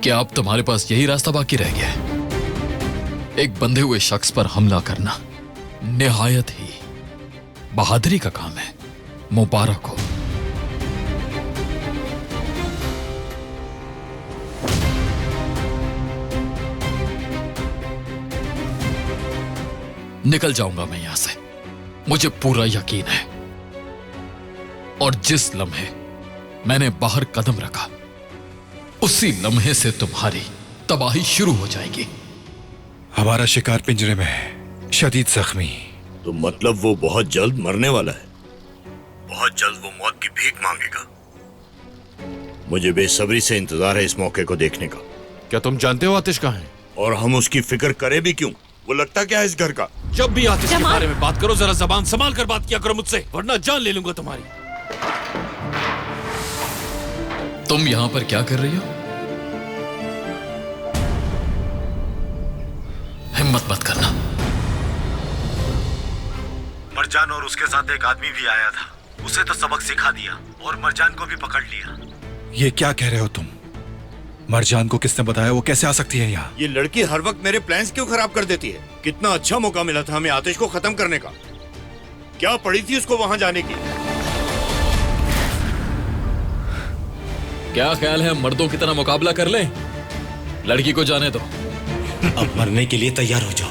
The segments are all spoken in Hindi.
क्या अब तुम्हारे पास यही रास्ता बाकी रह गया है? एक बंधे हुए शख्स पर हमला करना निहायत ही बहादुरी का काम है। मुबारक हो। निकल जाऊंगा मैं यहां से, मुझे पूरा यकीन है। और जिस लम्हे मैंने बाहर कदम रखा, उसी लम्हे से तुम्हारी तबाही शुरू हो जाएगी। हमारा शिकार पिंजरे में है, शदीद जख्मी। तो मतलब वो बहुत जल्द मरने वाला है? बहुत जल्द वो मौत की भीख मांगेगा। मुझे बेसब्री से इंतजार है इस मौके को देखने का। क्या तुम जानते हो आतिश कहाँ है? और हम उसकी फिक्र करें भी क्यों? वो लगता क्या है इस घर का? जब भी आतिश के बारे में बात करो, जरा जबान संभाल कर बात किया करो मुझसे, वरना जान ले लूंगा तुम्हारी। तुम यहां पर क्या कर रही हो? हिम्मत मत करना। मरजान और उसके साथ एक आदमी भी आया था, उसे तो सबक सिखा दिया और मरजान को भी पकड़ लिया। ये क्या कह रहे हो तुम? मरजान को किसने बताया? वो कैसे आ सकती है यहाँ? ये लड़की हर वक्त मेरे प्लान्स क्यों खराब कर देती है? कितना अच्छा मौका मिला था हमें आतिश को खत्म करने का। क्या पड़ी थी उसको वहां जाने की? क्या ख्याल है मर्दों की तरह मुकाबला कर लें? लड़की को जाने दो। अब मरने के लिए तैयार हो जाओ।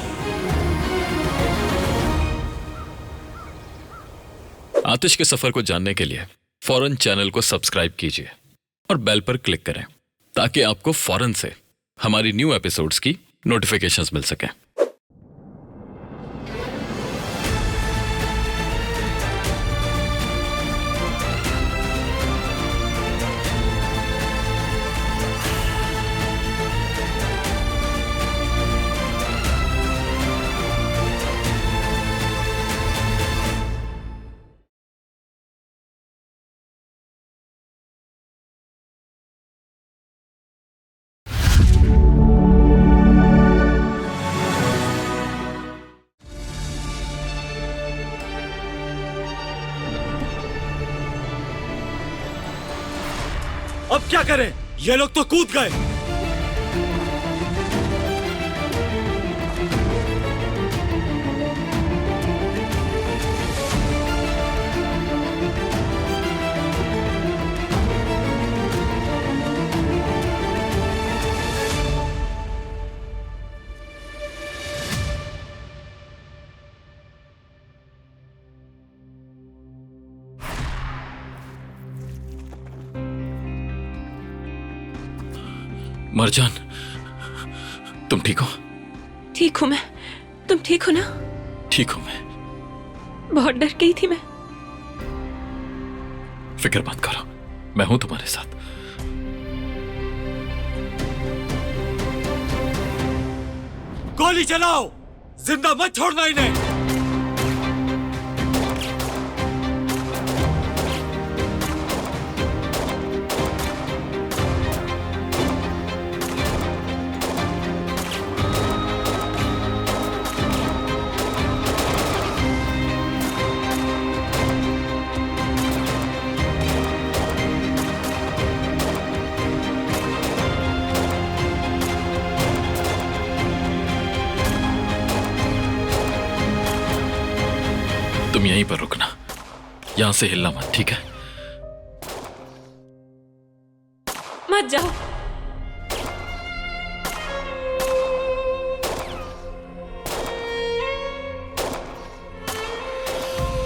आतिश के सफर को जानने के लिए फौरन चैनल को सब्सक्राइब कीजिए और बेल पर क्लिक करें, ताकि आपको फौरन से हमारी न्यू एपिसोड्स की नोटिफिकेशंस मिल सकें। अब क्या करें? ये लोग तो कूद गए। मरजान, तुम ठीक हो? ठीक हूं मैं। तुम ठीक हो ना? ठीक हूं मैं। बहुत डर गई थी मैं। फिक्र मत करो, मैं हूं तुम्हारे साथ। गोली चलाओ, जिंदा मत छोड़ना इन्हें। तुम यहीं पर रुकना, यहां से हिलना मत, ठीक है? मत जाओ।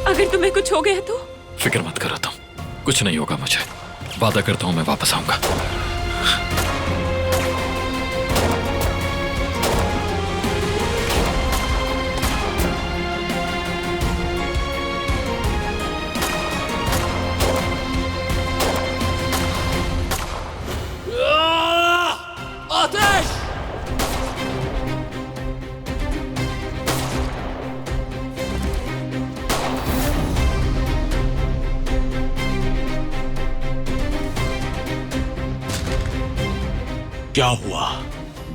अगर तुम्हें कुछ हो गया तो? फिक्र मत करो तुम, कुछ नहीं होगा मुझे। वादा करता हूं मैं वापस आऊंगा। आतिश! क्या हुआ?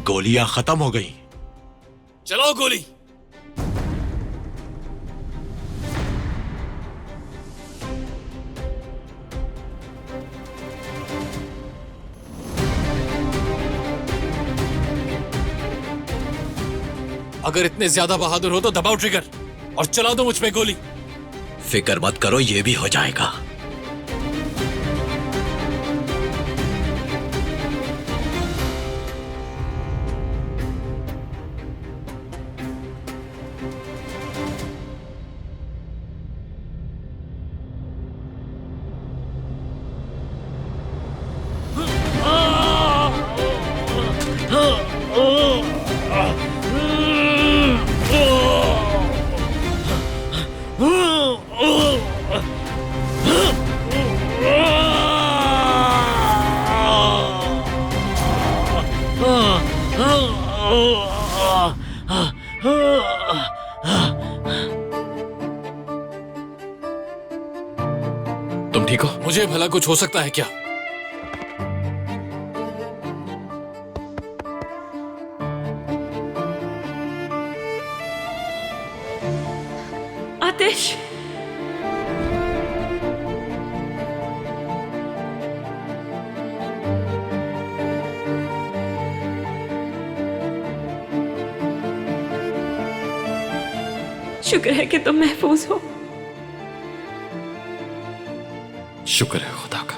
गोलियां खत्म हो गई। चलाओ गोली। अगर इतने ज्यादा बहादुर हो तो दबाओ ट्रिगर और चला दो मुझ पे गोली। फिक्र मत करो, ये भी हो जाएगा। तुम ठीक हो? मुझे भला कुछ हो सकता है क्या? आतिश, शुक्र है कि तुम महफूज हो। शुक्र है खुदा का।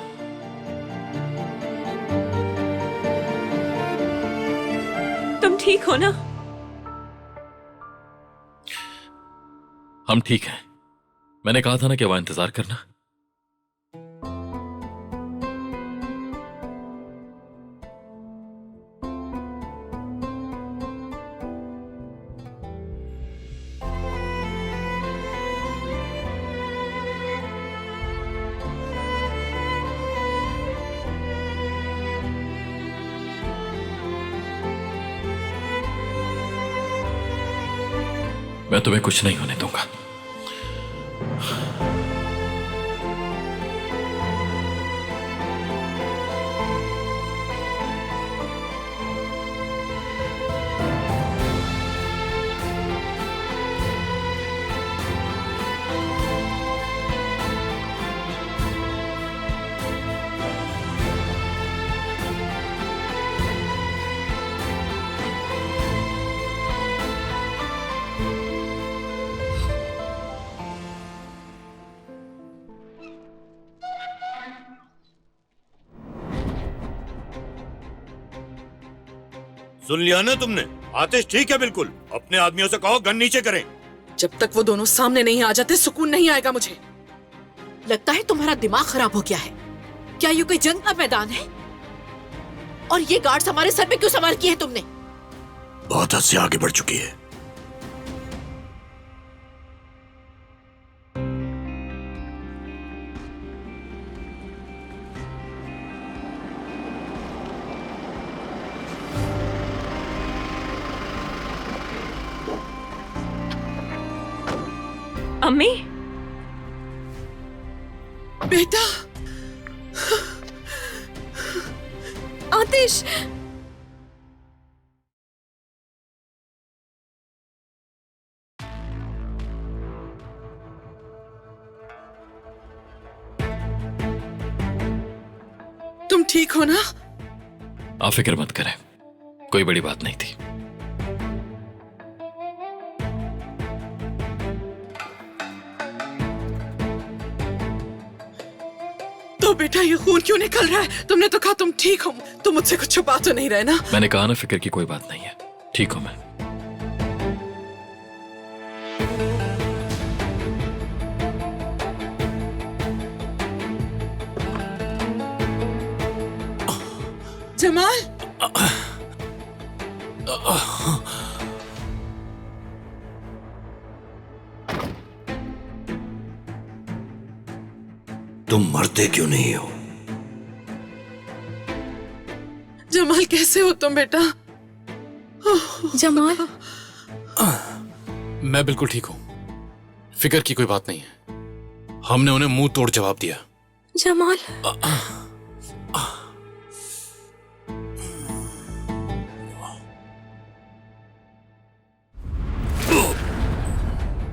तुम ठीक हो ना? हम ठीक हैं। मैंने कहा था ना कि वहां इंतजार करना। मैं तुम्हें कुछ नहीं होने दूंगा। सुन लिया ना तुमने? आतिश ठीक है बिल्कुल। अपने आदमियों से कहो गन नीचे करें। जब तक वो दोनों सामने नहीं आ जाते सुकून नहीं आएगा मुझे। लगता है तुम्हारा दिमाग खराब हो गया है। क्या ये कोई जंग का मैदान है? और ये गार्ड्स हमारे सर पे क्यों सवार किए हैं तुमने? बहुत हद से आगे बढ़ चुकी है। अम्मी, बेटा, आतिश, तुम ठीक हो ना? आप फिक्र मत करें, कोई बड़ी बात नहीं थी। तो बेटा ये खून क्यों निकल रहा है? तुमने तो कहा तुम ठीक हो। तुम मुझसे कुछ छुपा तो नहीं रहे ना? मैंने कहा ना फिक्र की कोई बात नहीं है, ठीक हूं मैं। जमाल, तुम मरते क्यों नहीं हो? जमाल कैसे हो तुम बेटा? जमाल, मैं बिल्कुल ठीक हूं, फिक्र की कोई बात नहीं है। हमने उन्हें मुंह तोड़ जवाब दिया। जमाल,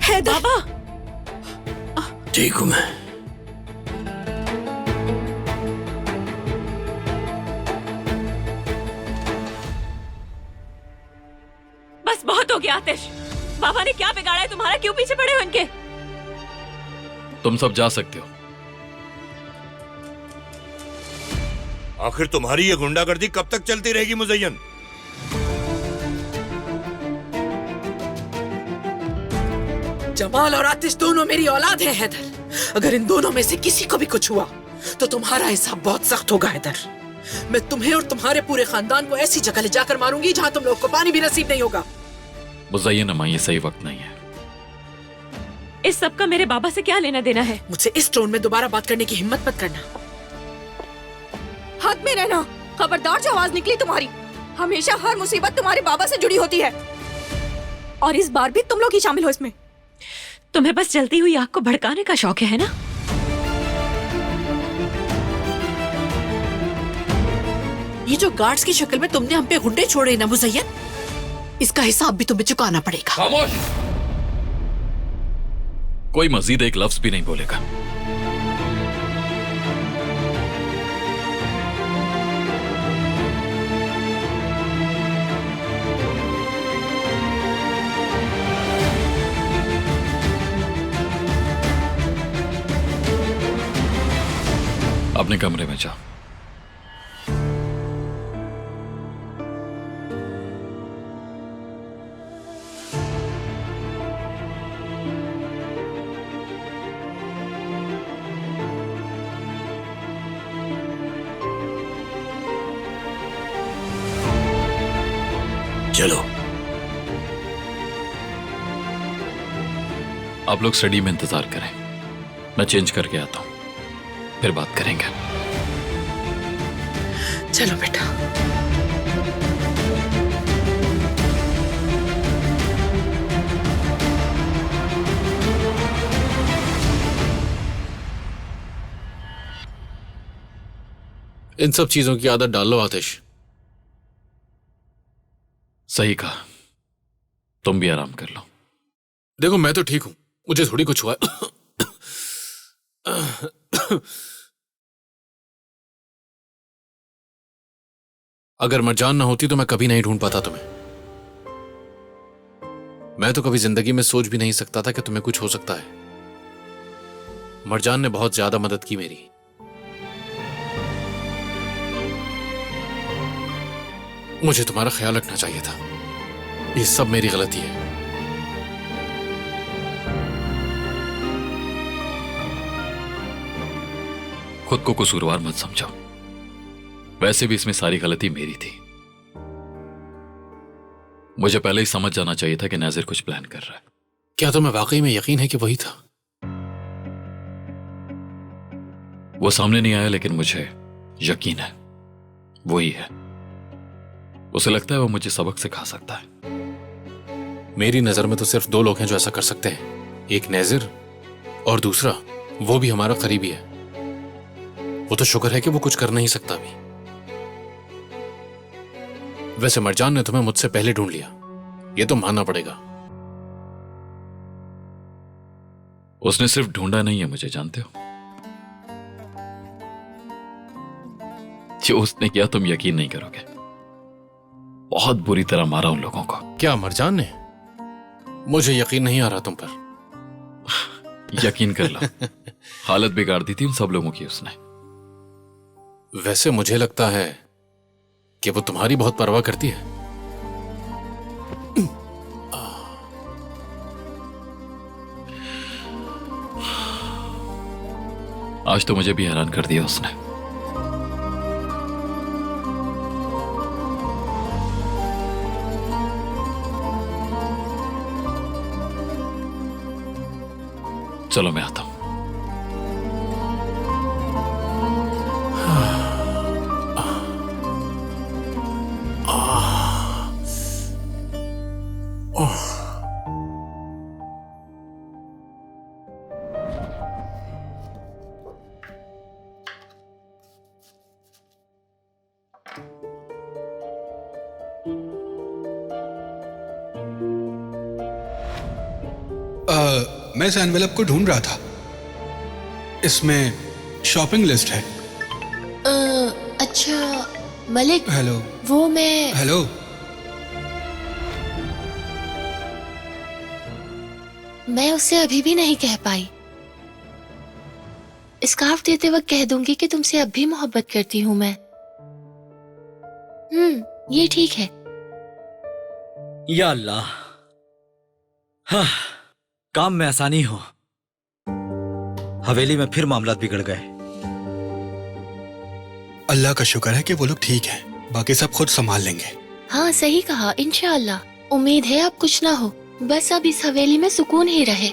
हैदर, बाबा, ठीक हूं मैं। बस बहुत हो गया आतिश। बाबा ने क्या बिगाड़ा है तुम्हारा? क्यों पीछे पड़े हो इनके? तुम सब जा सकते हो। आखिर तुम्हारी ये गुंडागर्दी कब तक चलती रहेगी मुज़य्यन? जमाल और आतिश दोनों मेरी औलाद है हैदर। अगर इन दोनों में से किसी को भी कुछ हुआ तो तुम्हारा हिसाब बहुत सख्त होगा हैदर। मैं तुम्हें और तुम्हारे पूरे खानदान को ऐसी जगह ले जाकर मारूंगी जहां तुम लोग को पानी भी नसीब नहीं होगा। मुज़य्यन अम्मा, ये सही वक्त नहीं है। इस सब का मेरे बाबा से क्या लेना देना है? मुझसे इस टोन में दोबारा बात करने की हिम्मत मत करना। हाथ में रहना। खबरदार जो आवाज निकली तुम्हारी। हमेशा हर मुसीबत तुम्हारे बाबा से जुड़ी होती है और इस बार भी तुम लोग ही शामिल हो इसमें। तुम्हें बस जलती हुई आग को भड़काने का शौक है ना? ये जो गार्ड्स की शक्ल में तुमने हम पे गुंडे छोड़े ना मुज़य्यन, इसका हिसाब भी तुम्हें चुकाना पड़ेगा। खामोश! कोई मजीद एक लफ्ज भी नहीं बोलेगा। अपने कमरे में जाओ। चलो। आप लोग स्टडी में इंतजार करें, मैं चेंज करके आता हूं, फिर बात करेंगे। चलो बेटा। इन सब चीजों की आदत डाल लो आतिश। सही कहा, तुम भी आराम कर लो। देखो मैं तो ठीक हूं, मुझे थोड़ी कुछ हुआ। अगर मरजान ना होती तो मैं कभी नहीं ढूंढ पाता तुम्हें। मैं तो कभी जिंदगी में सोच भी नहीं सकता था कि तुम्हें कुछ हो सकता है। मरजान ने बहुत ज्यादा मदद की मेरी। मुझे तुम्हारा ख्याल रखना चाहिए था। ये सब मेरी गलती है। खुद को कसूरवार मत समझो, वैसे भी इसमें सारी गलती मेरी थी। मुझे पहले ही समझ जाना चाहिए था कि नाजिर कुछ प्लान कर रहा है। क्या तुम्हें वाकई में यकीन है कि वही था? वो सामने नहीं आया, लेकिन मुझे यकीन है वही है। उसे लगता है वो मुझे सबक सिखा सकता है। मेरी नजर में तो सिर्फ दो लोग हैं जो ऐसा कर सकते हैं, एक नाजिर और दूसरा वो भी हमारा करीबी है। वो तो शुक्र है कि वो कुछ कर नहीं सकता भी। वैसे मरजान ने तुम्हें मुझसे पहले ढूंढ लिया, ये तो मानना पड़ेगा। उसने सिर्फ ढूंढा नहीं है मुझे, जानते हो जो उसने किया तुम यकीन नहीं करोगे। बहुत बुरी तरह मारा उन लोगों को। क्या मरजान ने? मुझे यकीन नहीं आ रहा तुम पर। यकीन कर लो, हालत बिगाड़ दी थी उन सब लोगों की उसने। वैसे मुझे लगता है कि वो तुम्हारी बहुत परवाह करती है। आज तो मुझे भी हैरान कर दिया उसने। चलो मैं आता हूं। मैं इस एनवेलप को ढूंढ रहा था। इसमें शॉपिंग लिस्ट है। अच्छा मलिक, हेलो। वो मैं हेलो। मैं उससे अभी भी नहीं कह पाई। स्कार्फ देते वक्त कह दूंगी कि तुमसे अब भी मोहब्बत करती हूँ मैं। ये ठीक है। या अल्लाह, हाँ, काम में आसानी हो। हवेली में फिर मामला बिगड़ गए। अल्लाह का शुक्र है कि वो लोग ठीक हैं, बाकी सब खुद संभाल लेंगे। हाँ सही कहा, इंशाअल्लाह। उम्मीद है अब कुछ ना हो, बस अब इस हवेली में सुकून ही रहे।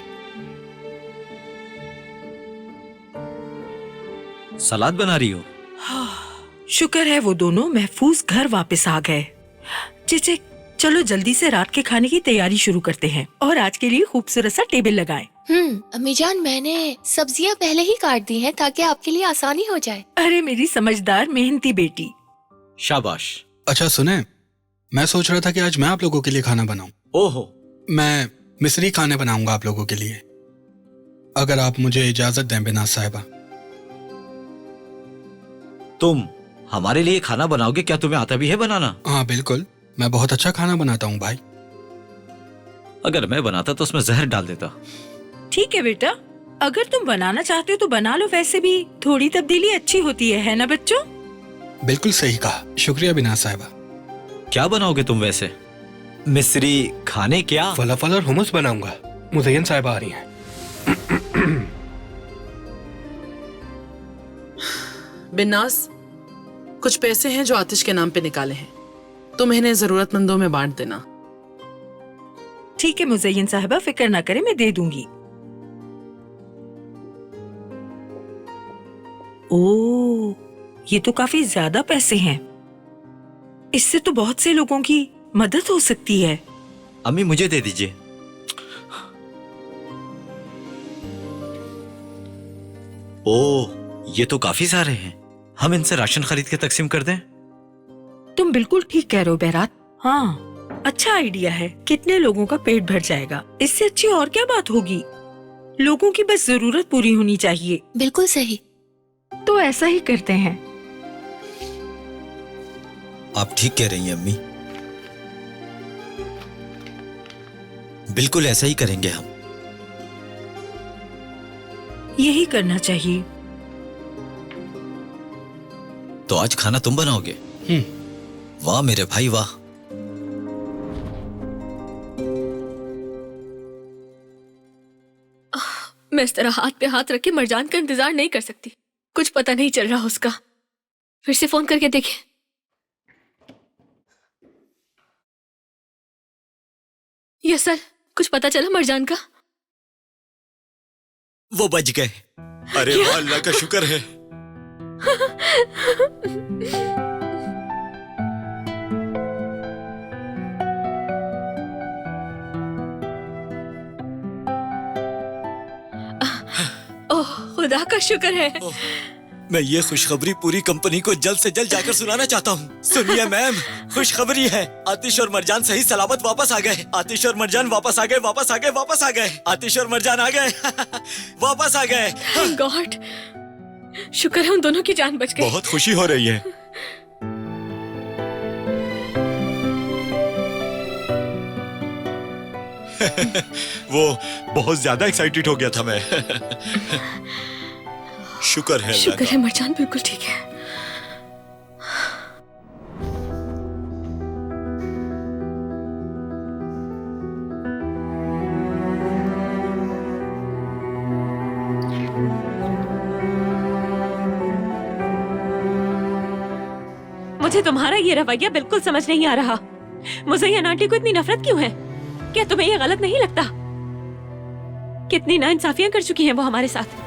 सलाद बना रही हो? शुक्र है वो दोनों महफूज घर वापस आ गए। चीचे, चलो जल्दी से रात के खाने की तैयारी शुरू करते हैं और आज के लिए खूबसूरत सा टेबल लगाएं। अम्मी जान, मैंने सब्जियां पहले ही काट दी हैं ताकि आपके लिए आसानी हो जाए। अरे मेरी समझदार मेहनती बेटी। शाबाश। अच्छा सुने, मैं सोच रहा था कि आज मैं आप लोगों के लिए खाना बनाऊं। ओहो। मैं मिस्री खाने बनाऊंगा आप लोगों के लिए, अगर आप मुझे इजाजत दें बिनाज साहिबा। तुम हमारे लिए खाना बनाओगे? क्या तुम्हें आता भी है बनाना? हाँ बिल्कुल, मैं बहुत अच्छा खाना बनाता हूँ भाई। अगर मैं बनाता तो उसमें जहर डाल देता। ठीक है बेटा, अगर तुम बनाना चाहते हो तो बना लो, वैसे भी थोड़ी तब्दीली अच्छी होती है ना बच्चों? बिल्कुल सही कहा, शुक्रिया बिनाज साहिबा। क्या बनाओगे तुम वैसे? मिस्री खाने क्या? फलाफल और हुमस बनाऊंगा। मुज़य्यन साहिबा आ रही हैं। बिन्नास, कुछ पैसे हैं जो आतिश के नाम पे निकाले हैं, तुम इन्हें जरूरतमंदों में बांट देना। ठीक है मुज़य्यन साहिबा, फिक्र ना करें, मैं दे दूंगी। ओह, ये तो काफी ज्यादा पैसे हैं। इससे तो बहुत से लोगों की मदद हो सकती है। अम्मी मुझे दे दीजिए। ओह, ये तो काफी सारे हैं। हम इनसे राशन खरीद के तकसीम कर दें? तुम बिल्कुल ठीक कह रहे हो बैरात। हाँ, अच्छा आइडिया है। कितने लोगों का पेट भर जाएगा, इससे अच्छी और क्या बात होगी। लोगों की बस जरूरत पूरी होनी चाहिए। बिल्कुल सही। तो ऐसा ही करते हैं। आप ठीक कह रही हैं अम्मी, बिल्कुल ऐसा ही करेंगे हम। यही करना चाहिए। तो आज खाना तुम बनाओगे? वाह मेरे भाई वाह। मैं इस तरह हाथ पे हाथ रख के मरजान का इंतजार नहीं कर सकती। कुछ पता नहीं चल रहा उसका। फिर से फोन करके देखें। यस सर, कुछ पता चला मरजान का? वो बच गए। अरे वाह, अल्लाह का शुक्र है। ओह खुदा का शुक्र है। मैं ये खुशखबरी पूरी कंपनी को जल्द से जल्द जाकर सुनाना चाहता हूँ। सुनिए मैम, खुशखबरी है। आतिश और मरजान सही सलामत वापस आ गए। आतिश और मरजान वापस आ गए, वापस आ गए, वापस आ गए। आतिश और मरजान आ गए। वापस आ गए। थैंक गॉड, शुक्र है उन दोनों की जान बच गई। बहुत खुशी हो रही है। वो बहुत ज्यादा एक्साइटेड हो गया था मैं। शुक्र है, शुक्र है मरजान बिल्कुल ठीक है। मुझे तुम्हारा ये रवैया बिल्कुल समझ नहीं आ रहा। मुज़य्यन आंटी को इतनी नफरत क्यों है? क्या तुम्हें ये गलत नहीं लगता? कितनी नाइंसाफियां कर चुकी हैं वो हमारे साथ।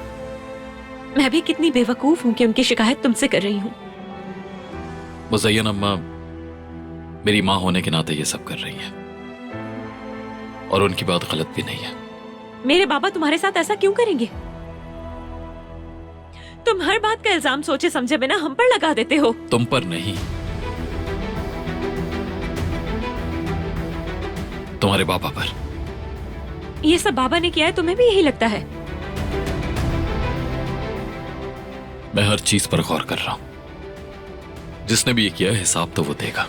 मैं भी कितनी बेवकूफ हूं कि उनकी शिकायत तुमसे कर रही हूं। मुज़य्यन अम्मा मेरी माँ होने के नाते ये सब कर रही हैं, और उनकी बात गलत भी नहीं है। मेरे बाबा तुम्हारे साथ ऐसा क्यों करेंगे? तुम हर बात का इल्जाम सोचे समझे बिना हम पर लगा देते हो। तुम पर नहीं, तुम्हारे बाबा पर। ये सब बाबा ने किया है, तुम्हें भी यही लगता है? मैं हर चीज पर गौर कर रहा हूं। जिसने भी ये किया है हिसाब तो वो देगा,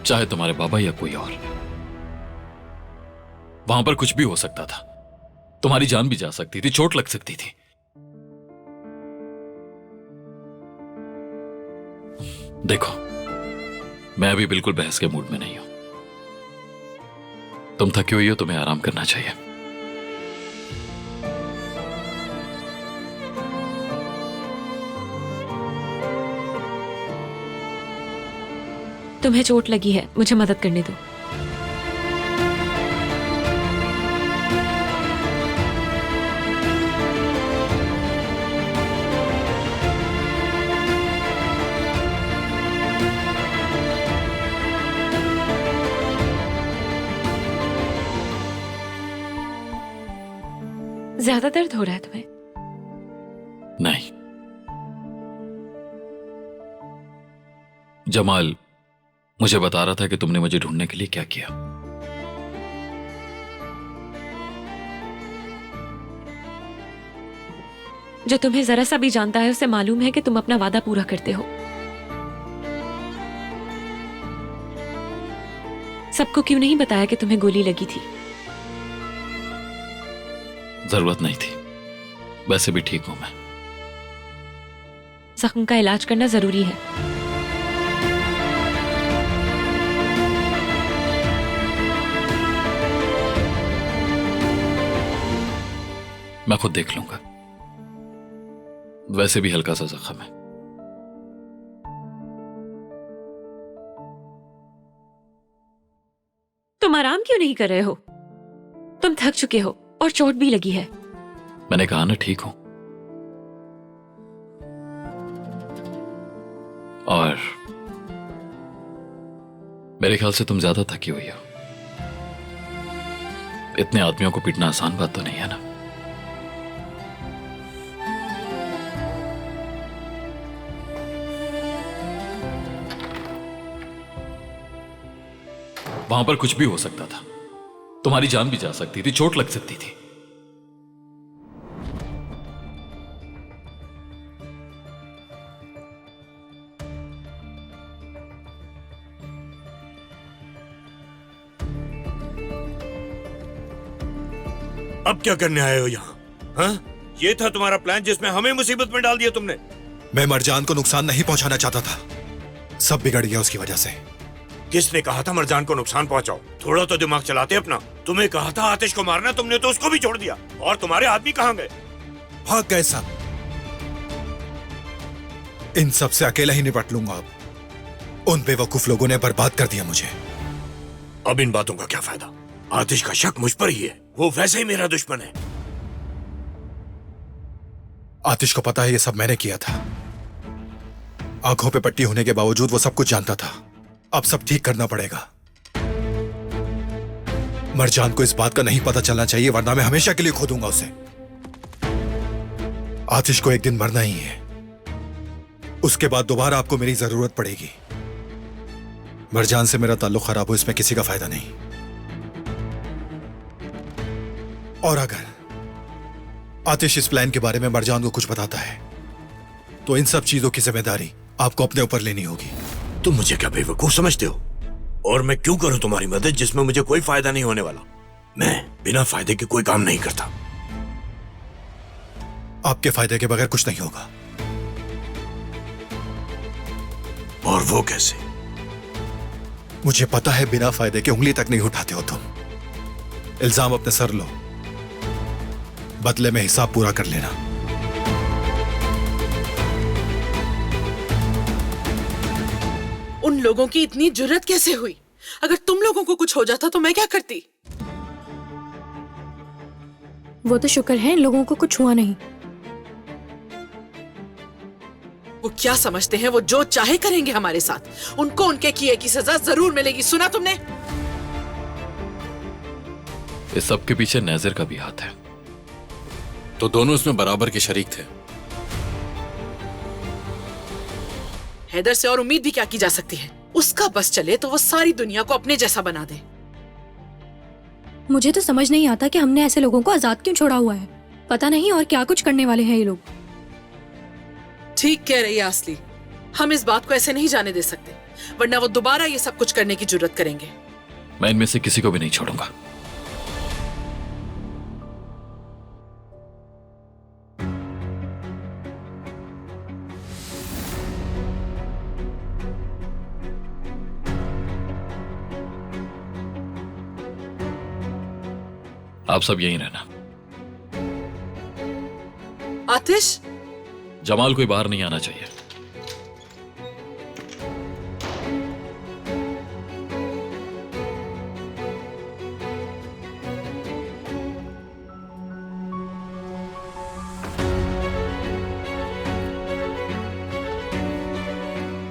चाहे तुम्हारे बाबा या कोई और। वहां पर कुछ भी हो सकता था। तुम्हारी जान भी जा सकती थी, चोट लग सकती थी। देखो, मैं अभी बिल्कुल बहस के मूड में नहीं हूं। तुम थकी हुई हो, तुम्हें आराम करना चाहिए। तुम्हें चोट लगी है, मुझे मदद करने दो। ज्यादा दर्द हो रहा है तुम्हें? नहीं। जमाल मुझे बता रहा था कि तुमने मुझे ढूंढने के लिए क्या किया। जो तुम्हें जरा सा भी जानता है उसे मालूम है कि तुम अपना वादा पूरा करते हो। सबको क्यों नहीं बताया कि तुम्हें गोली लगी थी? जरूरत नहीं थी, वैसे भी ठीक हूं मैं। जख्म का इलाज करना जरूरी है। मैं खुद देख लूंगा, वैसे भी हल्का सा जख्म है। तुम आराम क्यों नहीं कर रहे हो? तुम थक चुके हो और चोट भी लगी है। मैंने कहा ना ठीक हूं। और मेरे ख्याल से तुम ज्यादा थकी हुई हो। इतने आदमियों को पीटना आसान बात तो नहीं है ना। वहां पर कुछ भी हो सकता था। तुम्हारी जान भी जा सकती थी, चोट लग सकती थी। अब क्या करने आए हो यहाँ? हाँ? ये था तुम्हारा प्लान जिसमें हमें मुसीबत में डाल दिया तुमने। मैं मरजान को नुकसान नहीं पहुंचाना चाहता था, सब बिगड़ गया उसकी वजह से। किसने कहा था मरजान को नुकसान पहुंचाओ? थोड़ा तो दिमाग चलाते अपना। तुम्हें कहा था आतिश को मारना, तुमने तो उसको भी छोड़ दिया। और तुम्हारे आदमी कहाँ गए? भाग गए सब। इन सब से अकेला ही निपट लूंगा अब। उन बेवकूफ लोगों ने बर्बाद कर दिया मुझे। अब इन बातों का क्या फायदा? आतिश का शक मुझ पर ही है, वो वैसे ही मेरा दुश्मन है। आतिश को पता है ये सब मैंने किया था। आंखों पे पट्टी होने के बावजूद वो सब कुछ जानता था। अब सब ठीक करना पड़ेगा। मरजान को इस बात का नहीं पता चलना चाहिए, वरना मैं हमेशा के लिए खो दूंगा उसे। आतिश को एक दिन मरना ही है, उसके बाद दोबारा आपको मेरी जरूरत पड़ेगी। मरजान से मेरा ताल्लुक खराब हो, इसमें किसी का फायदा नहीं। और अगर आतिश इस प्लान के बारे में मरजान को कुछ बताता है तो इन सब चीजों की जिम्मेदारी आपको अपने ऊपर लेनी होगी। तुम मुझे क्या बेवकूफ समझते हो? और मैं क्यों करूं तुम्हारी मदद जिसमें मुझे कोई फायदा नहीं होने वाला? मैं बिना फायदे के कोई काम नहीं करता। आपके फायदे के बगैर कुछ नहीं होगा। और वो कैसे? मुझे पता है बिना फायदे के उंगली तक नहीं उठाते हो तुम। इल्जाम अपने सर लो, बदले में हिसाब पूरा कर लेना। उन लोगों की इतनी जुर्रत कैसे हुई? अगर तुम लोगों को कुछ हो जाता तो मैं क्या करती? वो तो शुक्र है इन लोगों को कुछ हुआ नहीं। वो क्या समझते हैं वो जो चाहे करेंगे हमारे साथ। उनको उनके किए की सजा जरूर मिलेगी। सुना तुमने? इस सब के पीछे नैज़र का भी हाथ है। तो दोनों इसमें बराबर के शरीक थे। हैदर से और उम्मीद भी क्या की जा सकती है? उसका बस चले तो वो सारी दुनिया को अपने जैसा बना दे। मुझे तो समझ नहीं आता कि हमने ऐसे लोगों को आजाद क्यों छोड़ा हुआ है। पता नहीं और क्या कुछ करने वाले हैं ये लोग। ठीक कह रही है असली। हम इस बात को ऐसे नहीं जाने दे सकते, वरना वो दोबारा ये सब कुछ करने की जुर्रत करेंगे। मैं इनमें से किसी को भी नहीं छोड़ूंगा। आप सब यहीं रहना। आतिश, जमाल कोई बाहर नहीं आना चाहिए।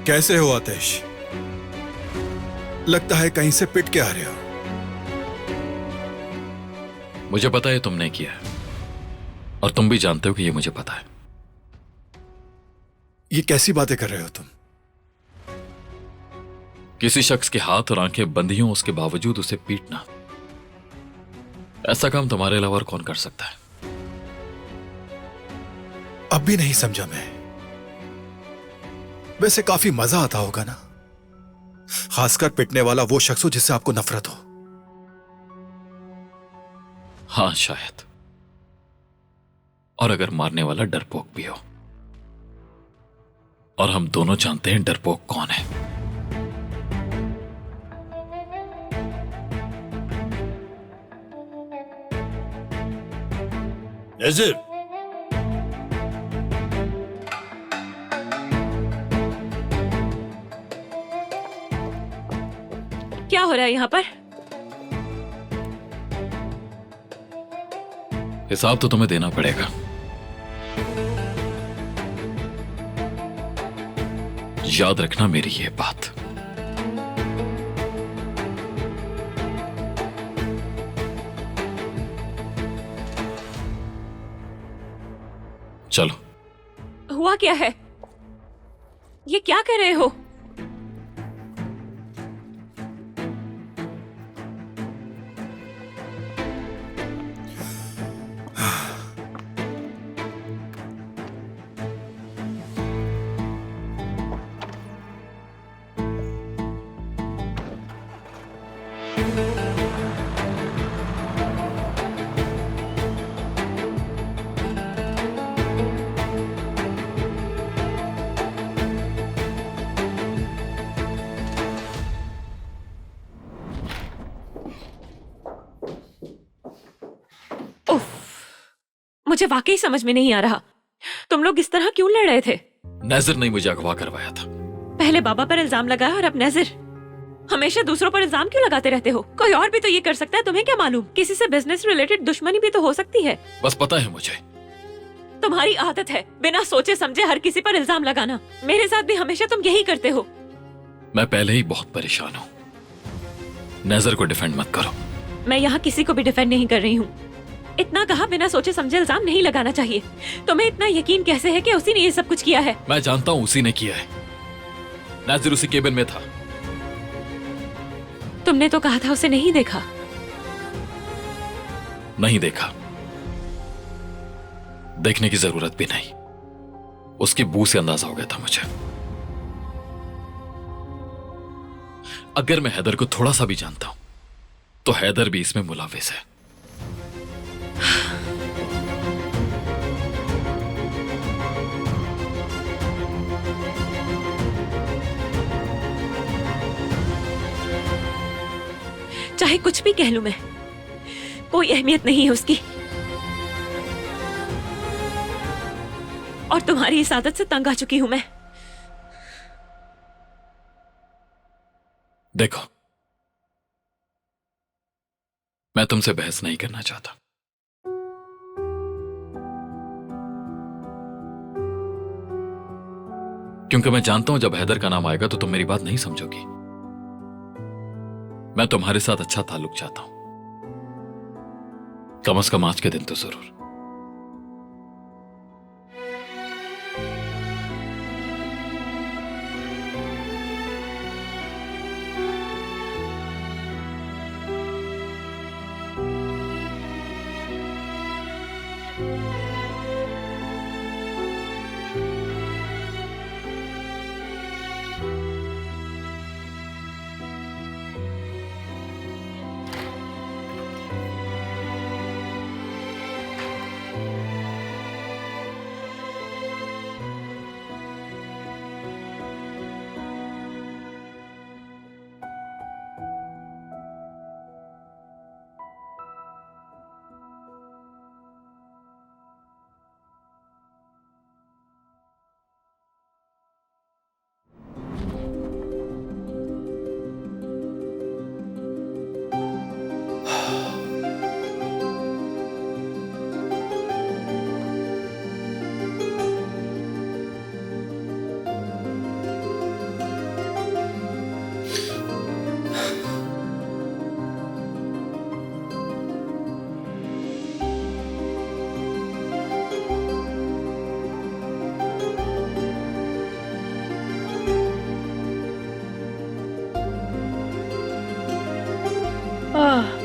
कैसे हो आतिश? लगता है कहीं से पिट के आ रहे हो। मुझे पता है तुमने किया है, और तुम भी जानते हो कि ये मुझे पता है। ये कैसी बातें कर रहे हो तुम? किसी शख्स के हाथ और आंखें बंधी हों उसके बावजूद उसे पीटना, ऐसा काम तुम्हारे अलावा और कौन कर सकता है? अब भी नहीं समझा मैं। वैसे काफी मजा आता होगा ना, खासकर पिटने वाला वो शख्स हो जिससे आपको नफरत हो। हाँ शायद, और अगर मारने वाला डरपोक भी हो, और हम दोनों जानते हैं डरपोक कौन है। नज़ीर, क्या हो रहा है यहाँ पर? हिसाब तो तुम्हें देना पड़ेगा। याद रखना मेरी ये बात। चलो। हुआ क्या है? ये क्या कर रहे हो? मुझे वाकई समझ में नहीं आ रहा, तुम लोग इस तरह क्यों लड़ रहे थे? नज़ीर ने मुझे अगवा करवाया था। पहले बाबा पर इल्जाम लगाया और अब नज़ीर। हमेशा दूसरों पर इल्जाम क्यों लगाते रहते हो? कोई और भी तो ये कर सकता है, तुम्हें क्या मालूम? किसी से बिजनेस रिलेटेड दुश्मनी भी तो हो सकती है। बस पता है मुझे। तुम्हारी आदत है बिना सोचे समझे हर किसी पर इल्जाम लगाना। मेरे साथ भी हमेशा तुम यही करते हो। मैं पहले ही बहुत परेशान हूँ। नज़ीर को डिफेंड मत करो। मैं यहाँ किसी को भी डिफेंड नहीं कर रही हूँ। इतना कहा, बिना सोचे समझे इल्जाम नहीं लगाना चाहिए। तुम्हें इतना यकीन कैसे है कि उसी ने ये सब कुछ किया है? मैं जानता हूँ उसी ने किया है। नज़ीर उसी केबिन में था। तुमने तो कहा था उसे नहीं देखा। नहीं देखा, देखने की जरूरत भी नहीं। उसकी बू से अंदाजा हो गया था मुझे। अगर मैं हैदर को थोड़ा सा भी जानता हूं तो हैदर भी इसमें मुलविस है। चाहे कुछ भी कह लूं मैं, कोई अहमियत नहीं है उसकी। और तुम्हारी इस आदत से तंग आ चुकी हूं मैं। देखो, मैं तुमसे बहस नहीं करना चाहता। क्योंकि मैं जानता हूं जब हैदर का नाम आएगा तो तुम मेरी बात नहीं समझोगी। मैं तुम्हारे साथ अच्छा ताल्लुक चाहता हूं, कम से कम आज के दिन तो जरूर।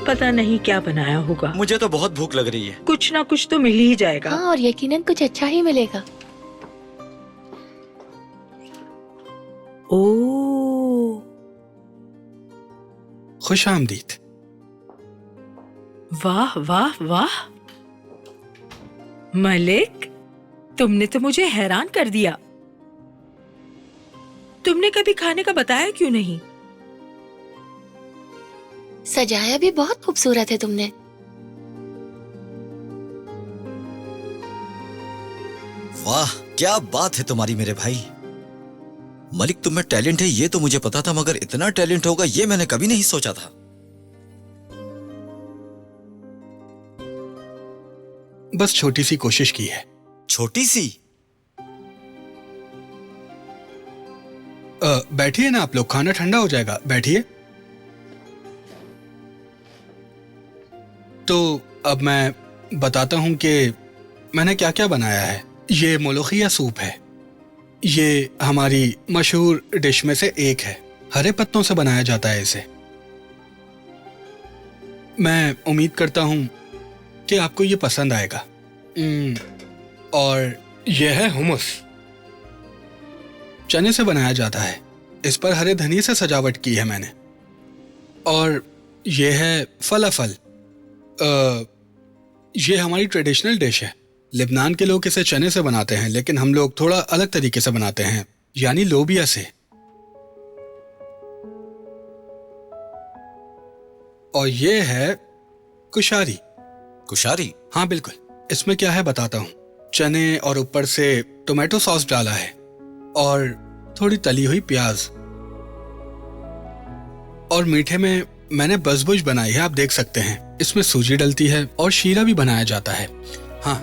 पता नहीं क्या बनाया होगा। मुझे तो बहुत भूख लग रही है। कुछ ना कुछ तो मिल ही जाएगा। हाँ, और यकीनन कुछ अच्छा ही मिलेगा। ओ, खुश आमदीद। वाह वाह वाह मलिक, तुमने तो मुझे हैरान कर दिया। तुमने कभी खाने का बताया क्यों नहीं? सजाया भी बहुत खूबसूरत है तुमने। वाह क्या बात है तुम्हारी मेरे भाई। मलिक तुम में टैलेंट है ये तो मुझे पता था, मगर इतना टैलेंट होगा ये मैंने कभी नहीं सोचा था। बस छोटी सी कोशिश की है। छोटी सी? बैठिए ना आप लोग, खाना ठंडा हो जाएगा, बैठिए। तो अब मैं बताता हूं कि मैंने क्या क्या बनाया है। ये मोलोखिया सूप है। ये हमारी मशहूर डिश में से एक है। हरे पत्तों से बनाया जाता है इसे। मैं उम्मीद करता हूं कि आपको ये पसंद आएगा। और यह है हुमस। चने से बनाया जाता है। इस पर हरे धनिये से सजावट की है मैंने। और यह है फलाफल। ये हमारी ट्रेडिशनल डिश है। लेबनान के लोग इसे चने से बनाते हैं, लेकिन हम लोग थोड़ा अलग तरीके से बनाते हैं, यानी लोबिया से। और ये है कुशारी। कुशारी? हाँ बिल्कुल। इसमें क्या है बताता हूँ। चने और ऊपर से टोमेटो सॉस डाला है और थोड़ी तली हुई प्याज। और मीठे में मैंने बसबुश बनाई है, आप देख सकते हैं। इसमें सूजी डलती है और शीरा भी बनाया जाता है। हाँ,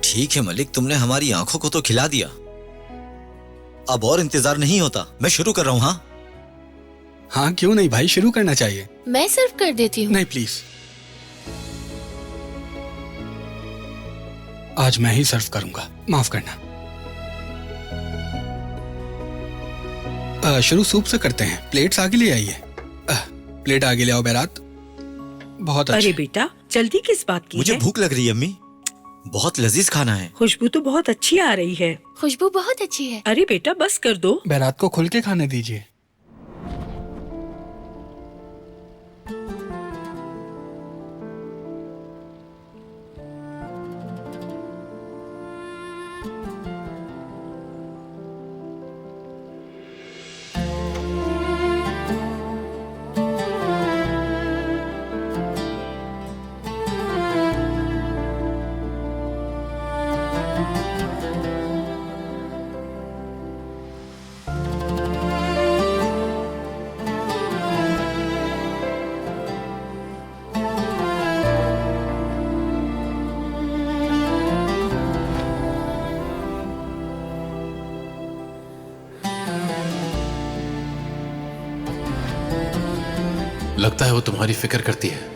ठीक है मलिक, तुमने हमारी आंखों को तो खिला दिया। अब और इंतजार नहीं होता, मैं शुरू कर रहा हूँ। हाँ हाँ क्यों नहीं भाई, शुरू करना चाहिए। मैं सर्व कर देती हूँ। नहीं प्लीज, आज मैं ही सर्व करूंगा, माफ करना। शुरू सूप से करते हैं। प्लेट्स आगे ले आइए। प्लेट आगे ले आओ बैरात। बहुत अच्छा। अरे बेटा जल्दी किस बात की मुझे है? भूख लग रही है अम्मी, बहुत लजीज खाना है। खुशबू तो बहुत अच्छी आ रही है। खुशबू बहुत अच्छी है। अरे बेटा बस कर दो। बैरात को खुल के खाने दीजिए। लगता है वो तुम्हारी फिक्र करती है।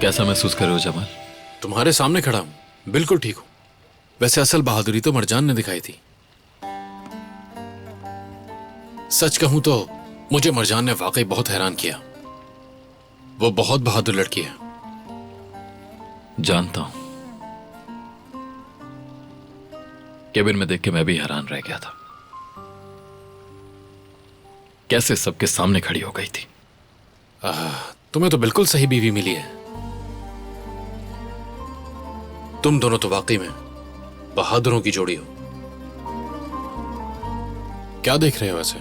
कैसा महसूस कर रहे हो जमाल? तुम्हारे सामने खड़ा हूं, बिल्कुल ठीक हूं। वैसे असल बहादुरी तो मरजान ने दिखाई थी। सच कहूं तो मुझे मरजान ने वाकई बहुत हैरान किया। वो बहुत बहादुर लड़की है। जानता हूं। केबिन में देख के मैं भी हैरान रह गया था, कैसे सबके सामने खड़ी हो गई थी। तुम्हें तो बिल्कुल सही बीवी मिली है। तुम दोनों तो वाकई में बहादुरों की जोड़ी हो। क्या देख रहे हो वैसे?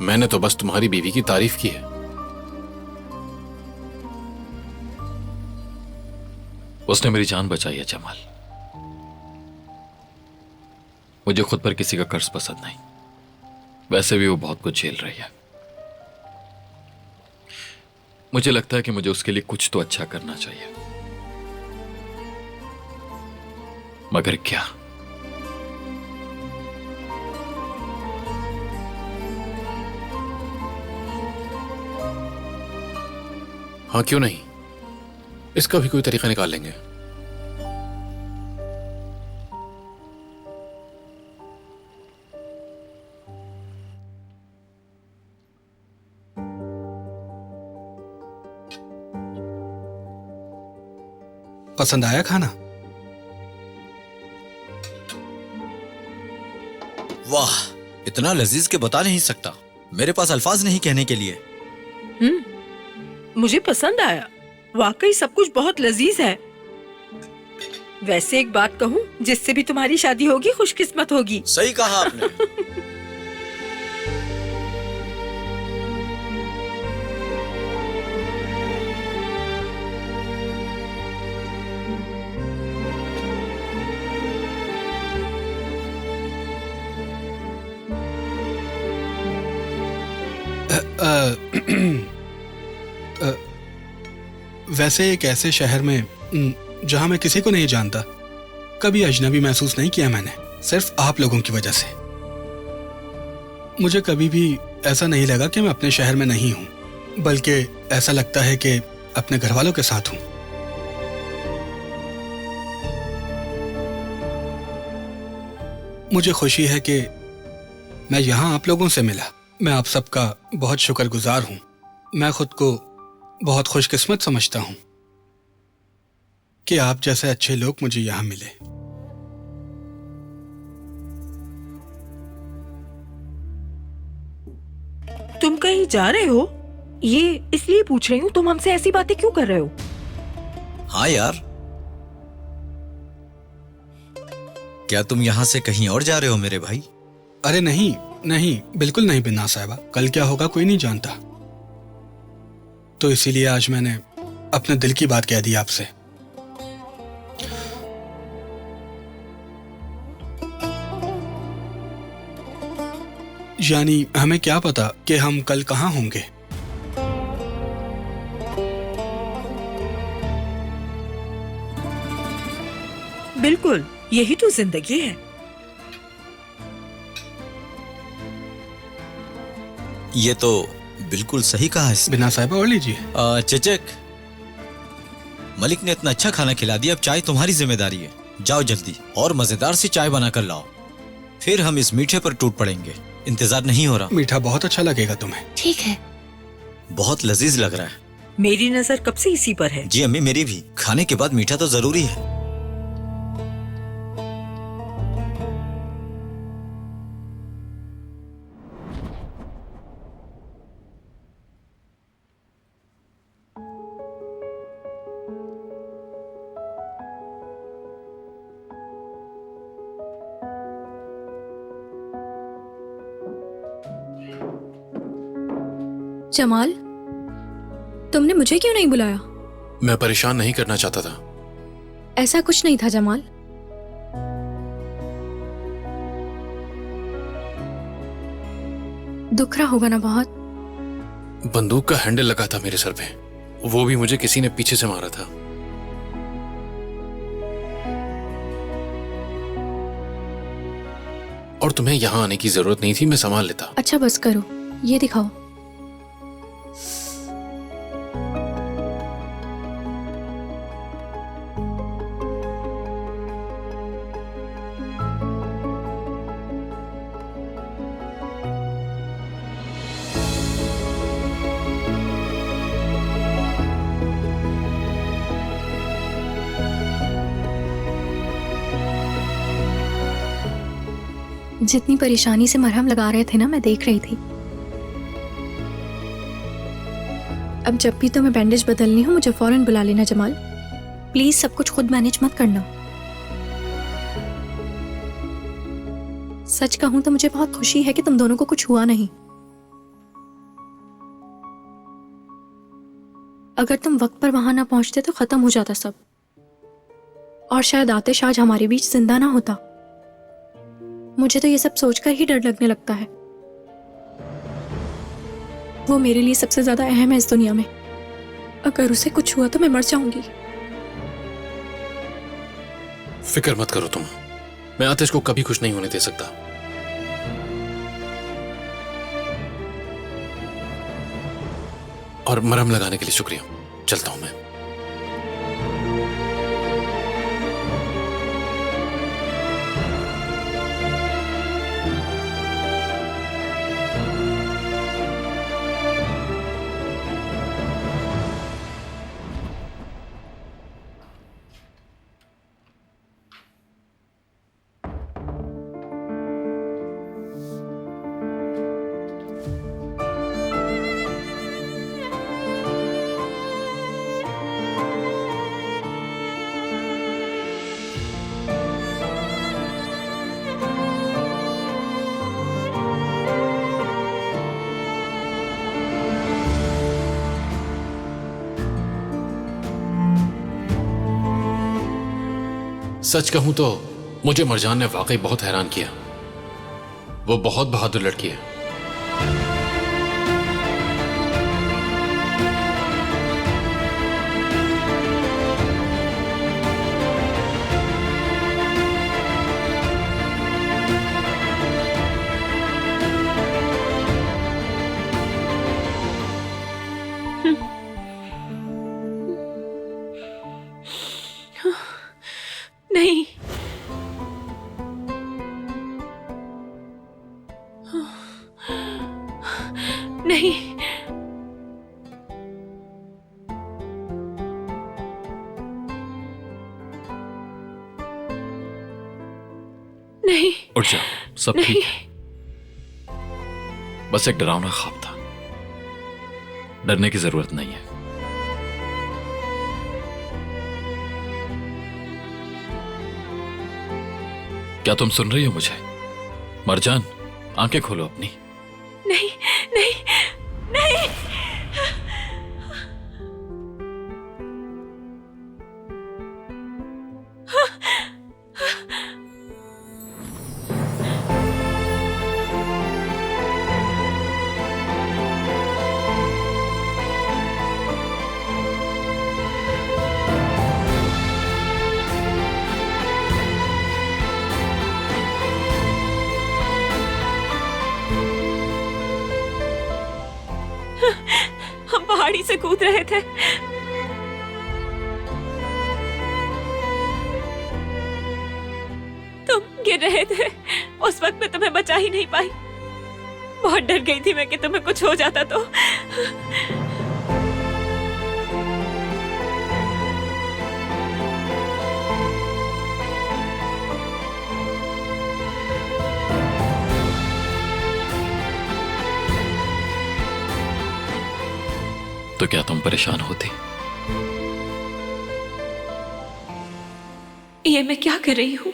मैंने तो बस तुम्हारी बीवी की तारीफ की है। उसने मेरी जान बचाई है जमाल। मुझे खुद पर किसी का कर्ज पसंद नहीं। वैसे भी वो बहुत कुछ झेल रही है। मुझे लगता है कि मुझे उसके लिए कुछ तो अच्छा करना चाहिए, मगर क्या? हाँ, क्यों नहीं, इसका भी कोई तरीका निकाल लेंगे। पसंद आया खाना? वाह, इतना लजीज के बता नहीं सकता। मेरे पास अल्फाज नहीं कहने के लिए। मुझे पसंद आया, वाकई सब कुछ बहुत लजीज है। वैसे एक बात कहूँ, जिससे भी तुम्हारी शादी होगी खुशकिस्मत होगी। सही कहा आपने। वैसे एक ऐसे शहर में जहां मैं किसी को नहीं जानता, कभी अजनबी महसूस नहीं किया मैंने, सिर्फ आप लोगों की वजह से। मुझे कभी भी ऐसा नहीं लगा कि मैं अपने शहर में नहीं हूं, बल्कि ऐसा लगता है कि अपने घर वालों के साथ हूं। मुझे खुशी है कि मैं यहां आप लोगों से मिला। मैं आप सबका बहुत शुक्रगुजार हूं। मैं खुद को बहुत खुशकिस्मत समझता हूं कि आप जैसे अच्छे लोग मुझे यहां मिले। तुम कहीं जा रहे हो? ये इसलिए पूछ रही हूँ, तुम हमसे ऐसी बातें क्यों कर रहे हो? हाँ यार, क्या तुम यहां से कहीं और जा रहे हो मेरे भाई? अरे नहीं नहीं, बिल्कुल नहीं बिन्ना साहिबा। कल क्या होगा कोई नहीं जानता, तो इसीलिए आज मैंने अपने दिल की बात कह दी आपसे। यानी हमें क्या पता कि हम कल कहाँ होंगे। बिल्कुल, यही तो जिंदगी है। ये तो बिल्कुल सही कहा है बिना साहिबा, और लीजिए। चचक, मलिक ने इतना अच्छा खाना खिला दिया, अब चाय तुम्हारी जिम्मेदारी है। जाओ जल्दी और मजेदार सी चाय बनाकर लाओ, फिर हम इस मीठे पर टूट पड़ेंगे। इंतजार नहीं हो रहा। मीठा बहुत अच्छा लगेगा तुम्हें। ठीक है। बहुत लजीज लग रहा है। मेरी नजर कब से इसी पर है। जी अम्मी, मेरी भी। खाने के बाद मीठा तो जरूरी है। जमाल, तुमने मुझे क्यों नहीं बुलाया? मैं परेशान नहीं करना चाहता था। ऐसा कुछ नहीं था जमाल। दुख रहा होगा ना बहुत? बंदूक का हैंडल लगा था मेरे सर पे, वो भी मुझे किसी ने पीछे से मारा था। और तुम्हें यहां आने की जरूरत नहीं थी, मैं संभाल लेता। अच्छा बस करो, ये दिखाओ। जितनी परेशानी से मरहम लगा रहे थे ना, मैं देख रही थी। अब जब भी तुम्हें बैंडेज बदलनी हो मुझे फौरन बुला लेना जमाल। प्लीज सब कुछ खुद मैनेज मत करना। सच कहूं तो मुझे बहुत खुशी है कि तुम दोनों को कुछ हुआ नहीं। अगर तुम वक्त पर वहां ना पहुंचते तो खत्म हो जाता सब, और शायद आतिश आज हमारे बीच जिंदा ना होता। मुझे तो ये सब सोचकर ही डर लगने लगता है। वो मेरे लिए सबसे ज्यादा अहम है इस दुनिया में। अगर उसे कुछ हुआ तो मैं मर जाऊंगी। फिक्र मत करो तुम, मैं आतिश को कभी खुश नहीं होने दे सकता। और मरहम लगाने के लिए शुक्रिया। चलता हूं मैं। सच कहूं तो मुझे मरजान ने वाकई बहुत हैरान किया। वो बहुत बहादुर लड़की है। नहीं, नहीं, नहीं, उठ जा, सब ठीक है। बस एक डरावना ख्वाब था, डरने की जरूरत नहीं है। क्या तुम सुन रही हो मुझे? मरजान, आंखें खोलो अपनी। नहीं, नहीं, नहीं। हम पहाड़ी से कूद रहे थे। तुम गिर रहे थे। उस वक्त मैं तुम्हें बचा ही नहीं पाई। बहुत डर गई थी मैं कि तुम्हें कुछ हो जाता तो। तो क्या तुम परेशान होती? ये मैं क्या कर रही हूं?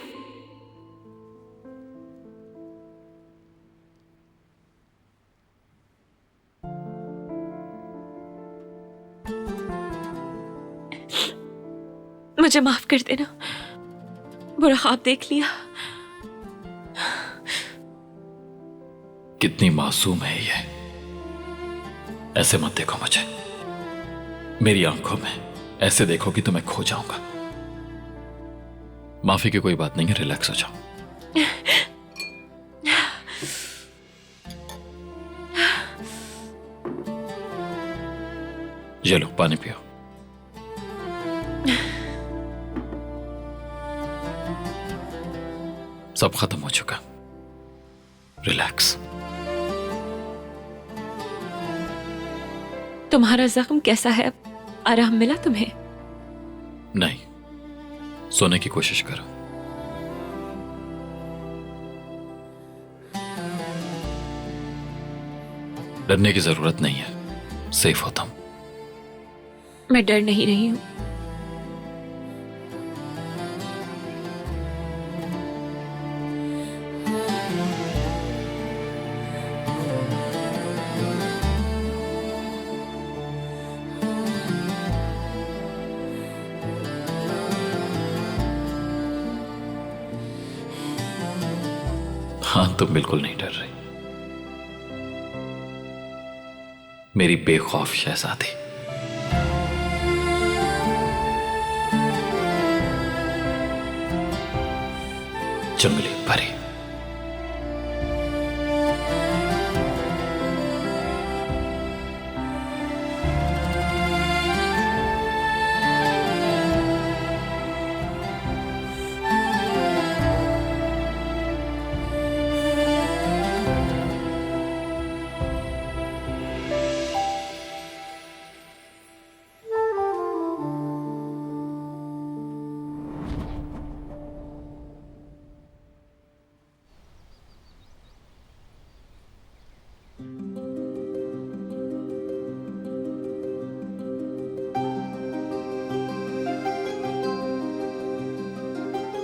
मुझे माफ कर देना, बुरा ख्वाब देख लिया। कितनी मासूम है ये। ऐसे मत देखो मुझे, मेरी आंखों में ऐसे देखो कि तो मैं खो जाऊंगा। माफी की कोई बात नहीं है, रिलैक्स हो जाओ। ये लो पानी पियो। सब खत्म हो चुका, रिलैक्स। तुम्हारा जख्म कैसा है? आराम मिला तुम्हें? नहीं, सोने की कोशिश करो। डरने की जरूरत नहीं है, सेफ हो तुम। मैं डर नहीं रही हूँ। हाँ, तुम बिल्कुल नहीं डर रही, मेरी बेखौफ शहजादी। जंगली परी।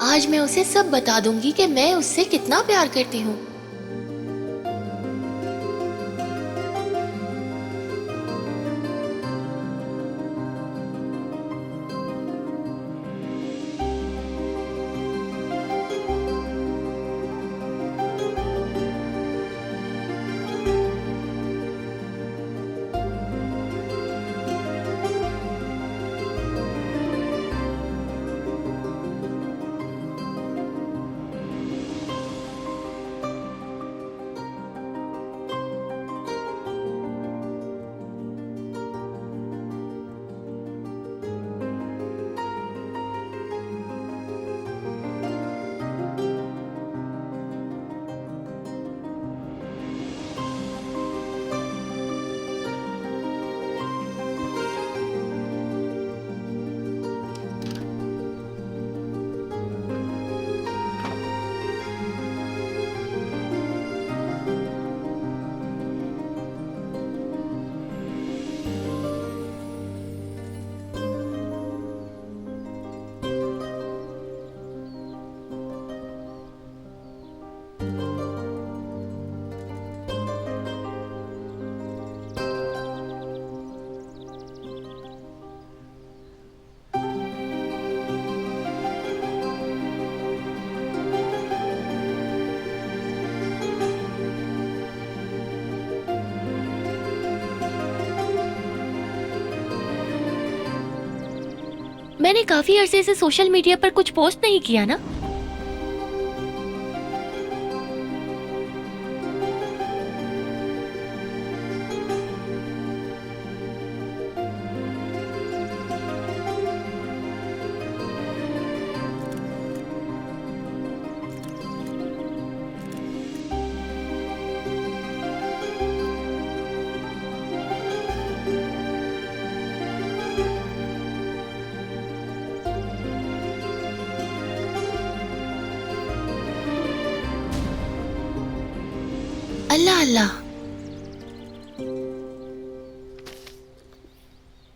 आज मैं उसे सब बता दूंगी कि मैं उससे कितना प्यार करती हूँ। मैंने काफी अरसे से सोशल मीडिया पर कुछ पोस्ट नहीं किया ना। अल्लाह अल्लाह,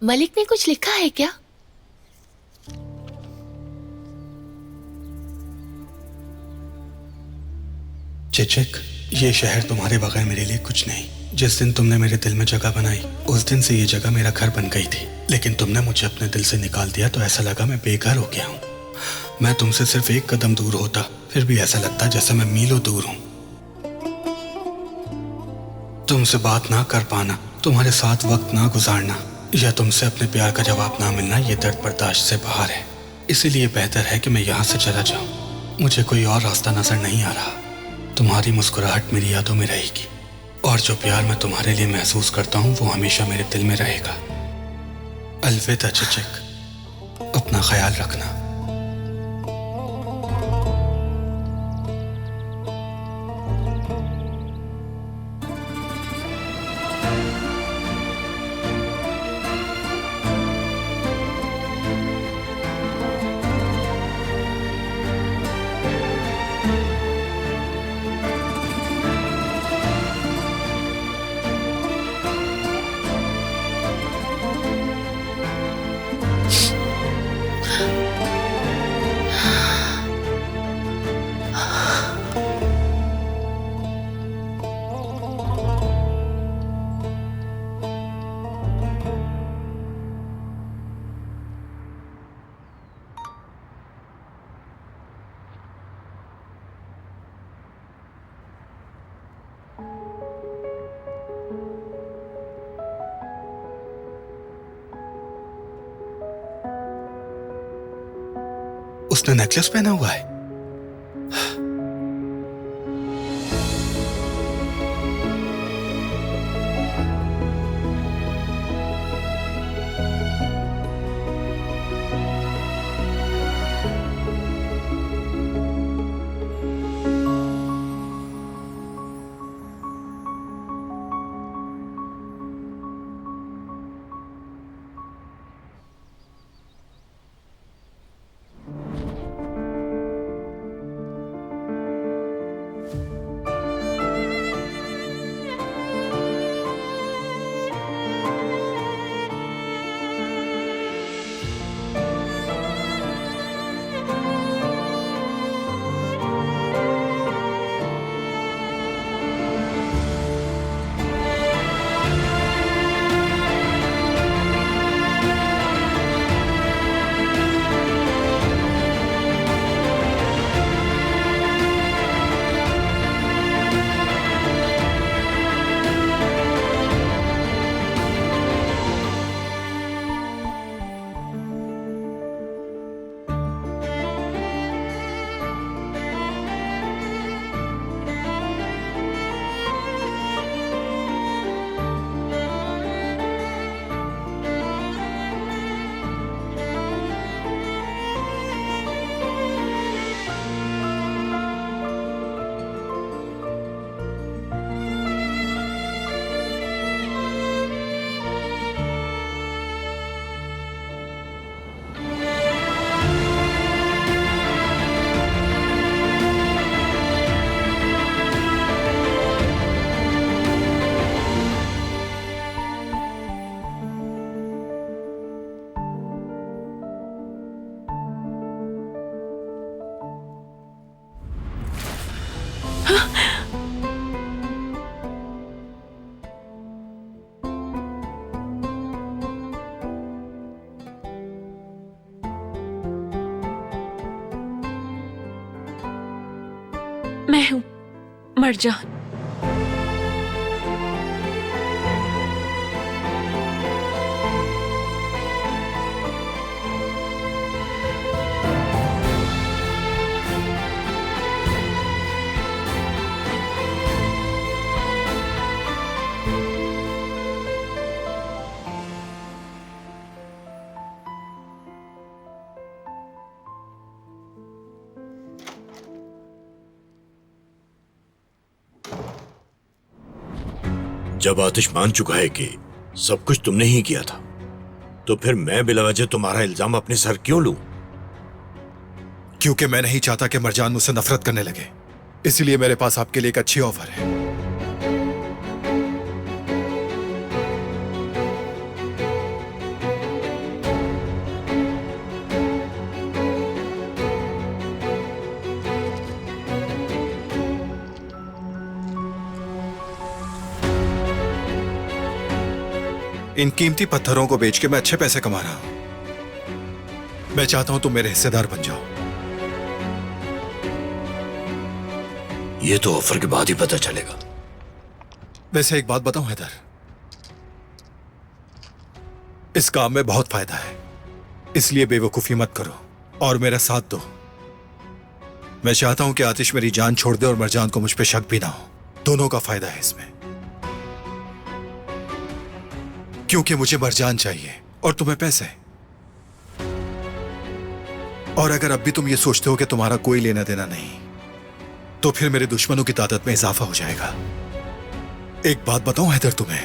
मलिक ने कुछ लिखा है क्या? चिचिक, ये शहर तुम्हारे बगैर मेरे लिए कुछ नहीं। जिस दिन तुमने मेरे दिल में जगह बनाई, उस दिन से ये जगह मेरा घर बन गई थी। लेकिन तुमने मुझे अपने दिल से निकाल दिया तो ऐसा लगा मैं बेघर हो गया हूँ। मैं तुमसे सिर्फ एक कदम दूर होता, फिर भी ऐसा लगता जैसे मैं मीलों दूर हूँ। तुमसे बात ना कर पाना, तुम्हारे साथ वक्त ना गुजारना या तुमसे अपने प्यार का जवाब ना मिलना, ये दर्द बर्दाश्त से बाहर है। इसीलिए बेहतर है कि मैं यहाँ से चला जाऊँ। मुझे कोई और रास्ता नजर नहीं आ रहा। तुम्हारी मुस्कुराहट मेरी यादों में रहेगी और जो प्यार मैं तुम्हारे लिए महसूस करता हूँ वो हमेशा मेरे दिल में रहेगा। अलविदा चिचिक, अपना ख्याल रखना। उसने नेकलेस पहना हुआ है। मैं हूं मरजान। जब आतिश मान चुका है कि सब कुछ तुमने ही किया था, तो फिर मैं बिलावजह तुम्हारा इल्जाम अपने सर क्यों लूं? क्योंकि मैं नहीं चाहता कि मरजान मुझसे नफरत करने लगे। इसलिए मेरे पास आपके लिए एक अच्छी ऑफर है। इन कीमती पत्थरों को बेच के मैं अच्छे पैसे कमा रहा हूं। मैं चाहता हूं तुम मेरे हिस्सेदार बन जाओ। ये तो ऑफर के बाद ही पता चलेगा। वैसे एक बात बताऊं हैदर, इस काम में बहुत फायदा है, इसलिए बेवकूफी मत करो और मेरा साथ दो। मैं चाहता हूं कि आतिश मेरी जान छोड़ दे और मरजान को मुझ पे शक भी ना हो। दोनों का फायदा है इसमें, क्योंकि मुझे मरजान चाहिए और तुम्हें पैसे। और अगर अब भी तुम ये सोचते हो कि तुम्हारा कोई लेना देना नहीं, तो फिर मेरे दुश्मनों की तादाद में इजाफा हो जाएगा। एक बात बताऊं हैदर तुम्हें,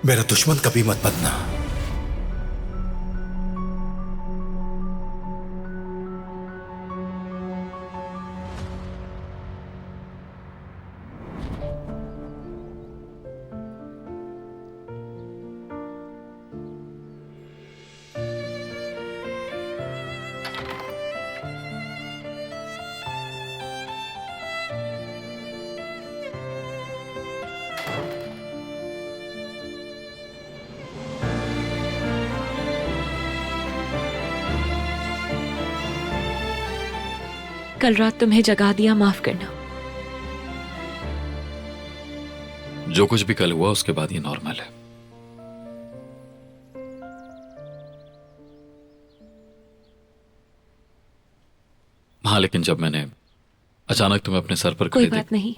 मेरा दुश्मन कभी मत बनना। कल रात तुम्हें जगा दिया, माफ करना। जो कुछ भी कल हुआ उसके बाद ये नॉर्मल है। हाँ, लेकिन जब मैंने अचानक तुम्हें अपने सर पर कोई खड़े बात नहीं।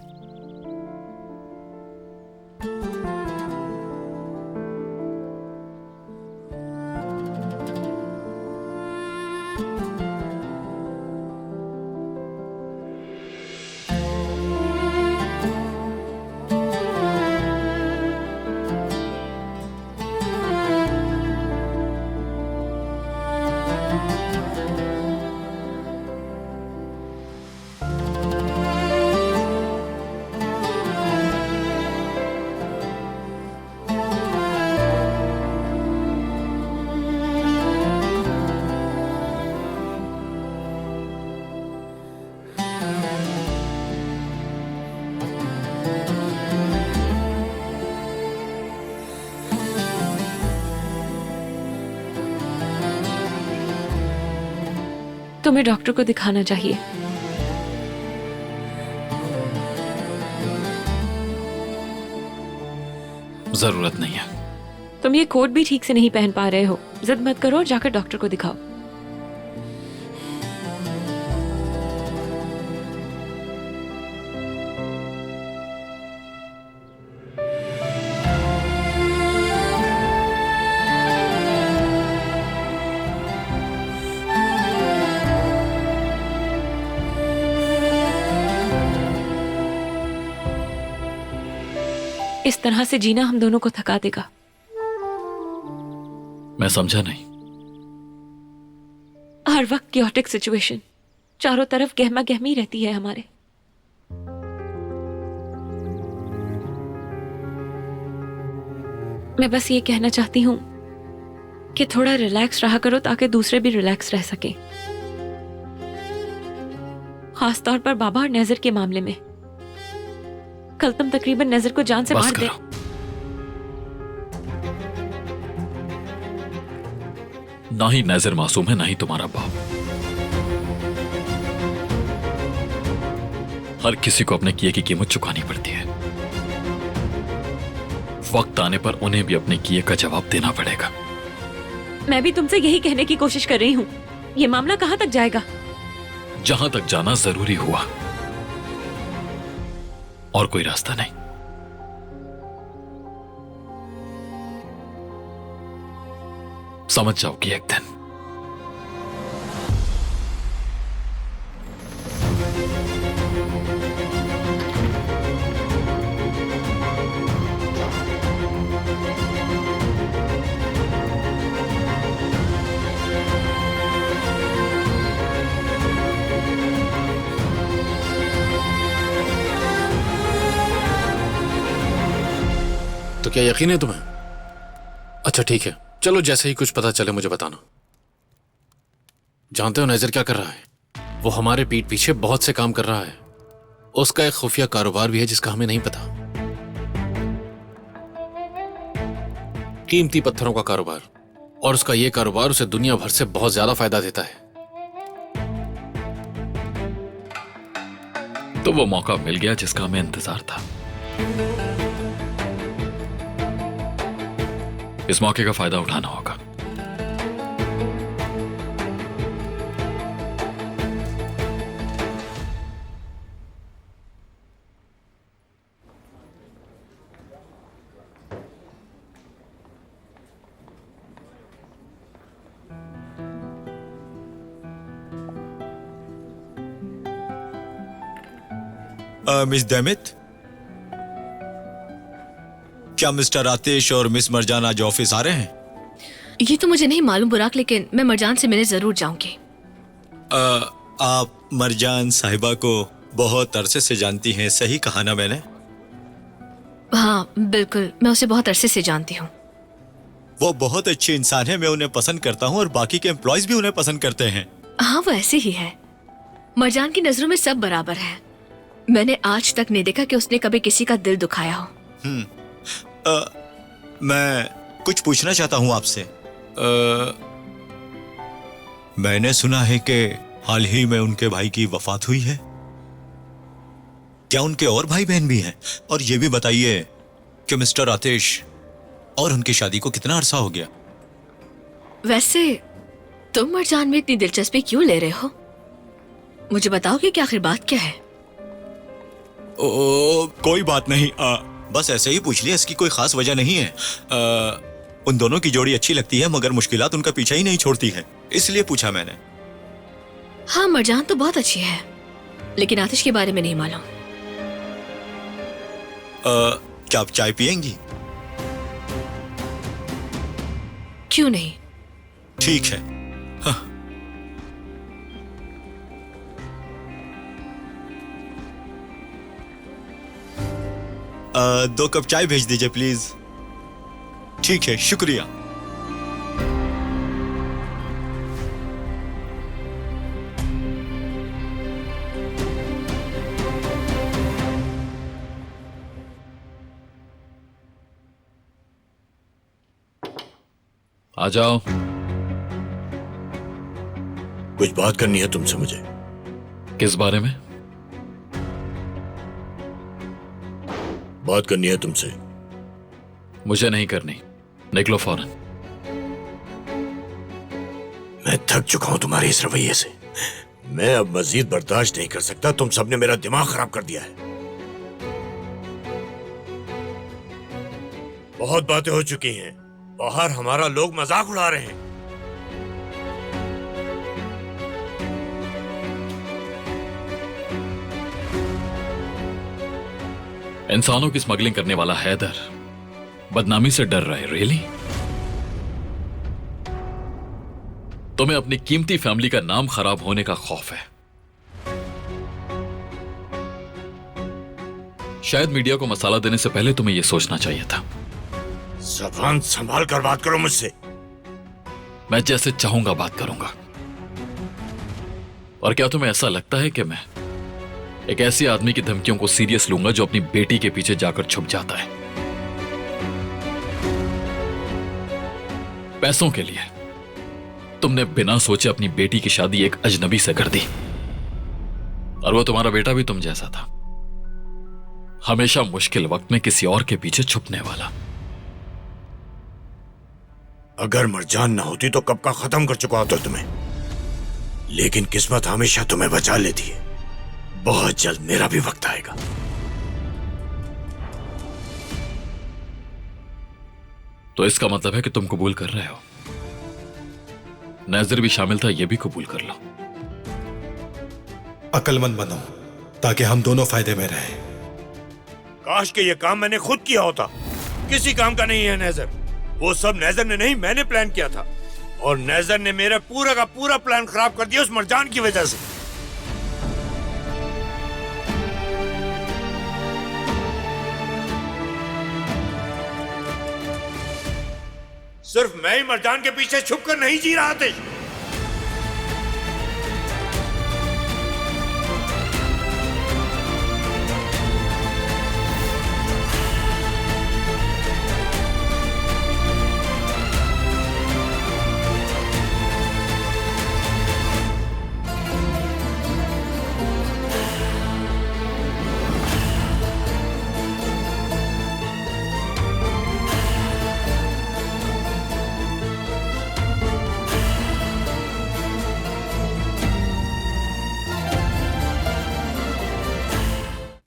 तुम्हें डॉक्टर को दिखाना चाहिए। जरूरत नहीं है। तुम ये कोट भी ठीक से नहीं पहन पा रहे हो। जिद मत करो और जाकर डॉक्टर को दिखाओ। इस तरह से जीना हम दोनों को थका देगा। मैं समझा नहीं। हर वक्त क्योटिक सिचुएशन, चारों तरफ गहमा गहमी रहती है हमारे। मैं बस ये कहना चाहती हूँ कि थोड़ा रिलैक्स रहा करो ताकि दूसरे भी रिलैक्स रह सके, खासतौर पर बाबा और नजर के मामले में। कल तुम तकरीबन नजर को जान से मार दे। ना ही नजर मासूम है, ना ही तुम्हारा बाप। हर किसी को अपने किए की कीमत चुकानी पड़ती है। वक्त आने पर उन्हें भी अपने किए का जवाब देना पड़ेगा। मैं भी तुमसे यही कहने की कोशिश कर रही हूँ। ये मामला कहाँ तक जाएगा? जहां तक जाना जरूरी हुआ, और कोई रास्ता नहीं। समझ जाओगी एक दिन। तो क्या यकीन है तुम्हें? अच्छा ठीक है, चलो जैसे ही कुछ पता चले मुझे बताना। जानते हो नजर क्या कर रहा है? वो हमारे पीठ पीछे बहुत से काम कर रहा है। उसका एक खुफिया कारोबार भी है जिसका हमें नहीं पता। कीमती पत्थरों का कारोबार, और उसका ये कारोबार उसे दुनिया भर से बहुत ज्यादा फायदा देता है। तो वो मौका मिल गया जिसका हमें इंतजार था। इस मौके का फायदा उठाना होगा। मिस डेमित, क्या मिस्टर आतिश और मिस मरजान आज ऑफिस आ रहे हैं? ये तो मुझे नहीं मालूम बुराक, लेकिन मैं मरजान से मिलने जरूर जाऊंगी। आप मरजान साहिबा को बहुत अरसे से जानती हैं, सही कहा ना मैंने? हाँ बिल्कुल, मैं उसे बहुत अरसे से जानती हूँ। वो बहुत अच्छे इंसान है, मैं उन्हें पसंद करता हूँ और बाकी के एम्प्लॉयज भी उन्हें पसंद करते हैं। हाँ वो ऐसे ही है। मरजान की नजरों में सब बराबर है। मैंने आज तक नहीं देखा कि उसने कभी किसी का दिल दुखाया हो। मैं कुछ पूछना चाहता हूँ आपसे। मैंने सुना है कि हाल ही में उनके भाई की वफात हुई है। क्या उनके और भाई बहन भी हैं? और ये भी बताइए कि मिस्टर आतिश और उनकी शादी को कितना अरसा हो गया? वैसे तुम मरजान में इतनी दिलचस्पी क्यों ले रहे हो? मुझे बताओ कि आखिर बात क्या है? कोई बात नहीं, बस ऐसे ही पूछ लिया, इसकी कोई खास वजह नहीं है। उन दोनों की जोड़ी अच्छी लगती है मगर मुश्किलात उनका पीछा ही नहीं छोड़ती है, इसलिए पूछा मैंने। हाँ, मरजान तो बहुत अच्छी है, लेकिन आतिश के बारे में नहीं मालूम। क्या आप चाय पियेंगी? क्यों नहीं? ठीक है। हाँ। 2 कप चाय भेज दीजिए प्लीज। ठीक है, शुक्रिया। आ जाओ। कुछ बात करनी है तुमसे मुझे। किस बारे में? बात करनी है तुमसे। मुझे नहीं करनी, निकलो फौरन। मैं थक चुका हूं तुम्हारे इस रवैये से। मैं अब मजीद बर्दाश्त नहीं कर सकता। तुम सबने मेरा दिमाग खराब कर दिया है। बहुत बातें हो चुकी हैं। बाहर हमारा लोग मजाक उड़ा रहे हैं। इंसानों की स्मगलिंग करने वाला हैदर बदनामी से डर रहे। रियली? तुम्हें अपनी कीमती फैमिली का नाम खराब होने का खौफ है। शायद मीडिया को मसाला देने से पहले तुम्हें यह सोचना चाहिए था। ज़बान संभाल कर बात करो मुझसे। मैं जैसे चाहूंगा बात करूंगा। और क्या तुम्हें ऐसा लगता है कि मैं एक ऐसे आदमी की धमकियों को सीरियस लूंगा जो अपनी बेटी के पीछे जाकर छुप जाता है पैसों के लिए? तुमने बिना सोचे अपनी बेटी की शादी एक अजनबी से कर दी, और वो तुम्हारा बेटा भी तुम जैसा था, हमेशा मुश्किल वक्त में किसी और के पीछे छुपने वाला। अगर मरजान ना होती तो कब का खत्म कर चुका होता तुम्हें, लेकिन किस्मत हमेशा तुम्हें बचा लेती है। बहुत जल्द मेरा भी वक्त आएगा। तो इसका मतलब है कि तुम कबूल कर रहे हो? नजर भी शामिल था, यह भी कबूल कर लो। अक्लमंद बनो ताकि हम दोनों फायदे में रहें। काश के ये काम मैंने खुद किया होता। किसी काम का नहीं है नेजर। वो सब नेजर ने नहीं, मैंने प्लान किया था, और नेजर ने मेरा पूरा का पूरा प्लान खराब कर दिया उस मरजान की वजह से। सिर्फ मैं ही मरजान के पीछे छुपकर नहीं जी रहा था।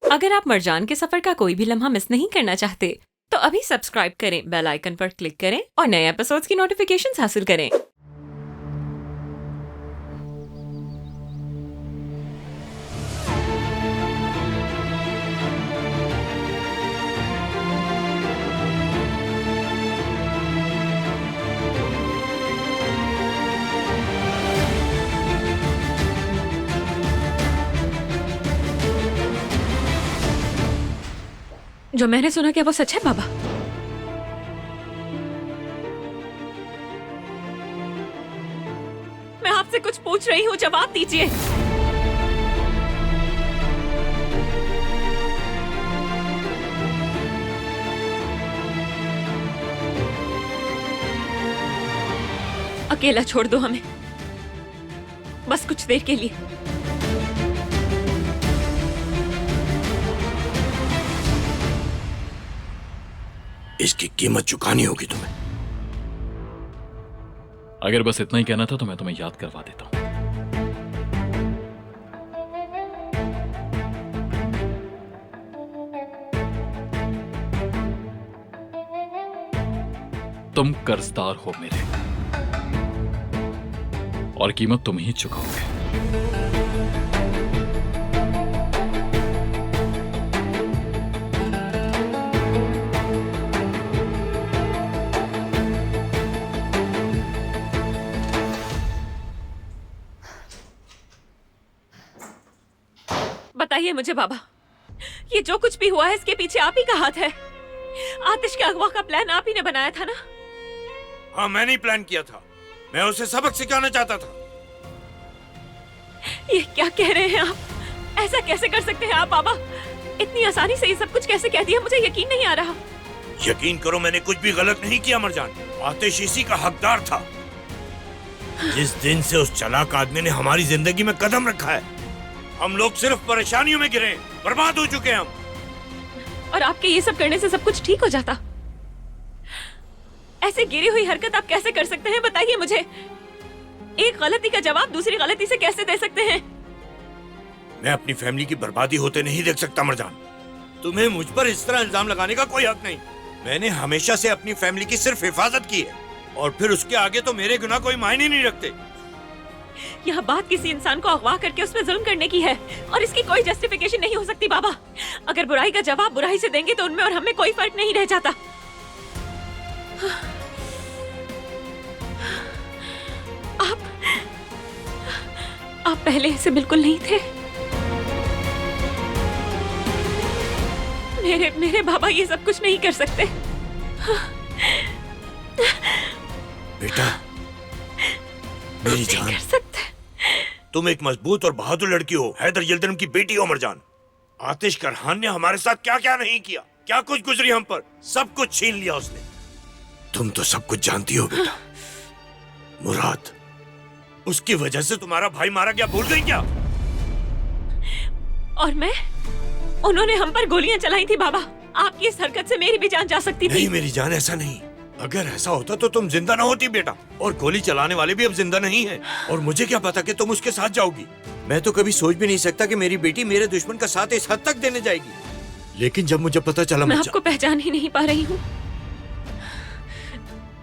अगर आप मरजान के सफर का कोई भी लम्हा मिस नहीं करना चाहते तो अभी सब्सक्राइब करें, बेल आइकन पर क्लिक करें और नए एपिसोड्स की नोटिफिकेशंस हासिल करें। जो मैंने सुना क्या वो सच है बाबा? मैं आपसे कुछ पूछ रही हूँ, जवाब दीजिए। अकेला छोड़ दो हमें, बस कुछ देर के लिए। इसकी कीमत चुकानी होगी तुम्हें। अगर बस इतना ही कहना था तो मैं तुम्हें याद करवा देता हूं। तुम कर्जदार हो मेरे, और कीमत तुम ही चुकाओगे। बताइए मुझे बाबा, ये जो कुछ भी हुआ है इसके पीछे आप ही का हाथ है। आतिश के अगवा का प्लान आप ही ने बनाया था ना? हाँ, मैंने ही प्लान किया था। मैं उसे सबक सिखाना चाहता था। ये क्या कह रहे हैं आप? ऐसा कैसे कर सकते हैं आप बाबा? इतनी आसानी से ये सब कुछ कैसे कह दिया? मुझे यकीन नहीं आ रहा। यकीन करो, मैंने कुछ भी गलत नहीं किया मरजान। आतिश इसी का हकदार था। जिस दिन से उस चालाक आदमी ने हमारी जिंदगी में कदम रखा है, हम लोग सिर्फ परेशानियों में गिरे, बर्बाद हो चुके हैं हम। और आपके ये सब करने से सब कुछ ठीक हो जाता? ऐसे गिरी हुई हरकत आप कैसे कर सकते हैं? बताइए मुझे। एक गलती का जवाब दूसरी गलती से कैसे दे सकते हैं? मैं अपनी फैमिली की बर्बादी होते नहीं देख सकता मरजान। तुम्हें मुझ पर इस तरह इल्जाम लगाने का कोई हक नहीं। मैंने हमेशा से अपनी फैमिली की सिर्फ हिफाजत की है, और फिर उसके आगे तो मेरे गुनाह कोई मायने नहीं रखते। यह बात किसी इंसान को अगवा करके उस पर जुल्म करने की है, और इसकी कोई जस्टिफिकेशन नहीं हो सकती बाबा। अगर बुराई का जवाब बुराई से देंगे तो उनमें और हमें कोई फर्क नहीं रह जाता। आप पहले ऐसे बिल्कुल नहीं थे। मेरे बाबा ये सब कुछ नहीं कर सकते। बेटा, मेरी जान, कर सकते। तुम एक मजबूत और बहादुर लड़की हो, हैदर यिल्दिरम की बेटी हो मरजान। आतिश करहान ने हमारे साथ क्या क्या नहीं किया, क्या कुछ गुजरी हम पर, सब कुछ छीन लिया उसने। तुम तो सब कुछ जानती हो बेटा। मुराद, उसकी वजह से तुम्हारा भाई मारा गया, भूल गई क्या? और मैं? उन्होंने हम पर गोलियां चलाई थी बाबा। आपकी इस हरकत से मेरी भी जान जा सकती थी। नहीं मेरी जान, ऐसा नहीं। अगर ऐसा होता तो तुम जिंदा ना होती बेटा, और गोली चलाने वाले भी अब जिंदा नहीं है। और मुझे क्या पता कि तुम उसके साथ जाओगी। मैं तो कभी सोच भी नहीं सकता कि मेरी बेटी मेरे दुश्मन का साथ इस हद तक देने जाएगी। लेकिन जब मुझे पता चला, मैं आपको पहचान ही नहीं पा रही हूँ।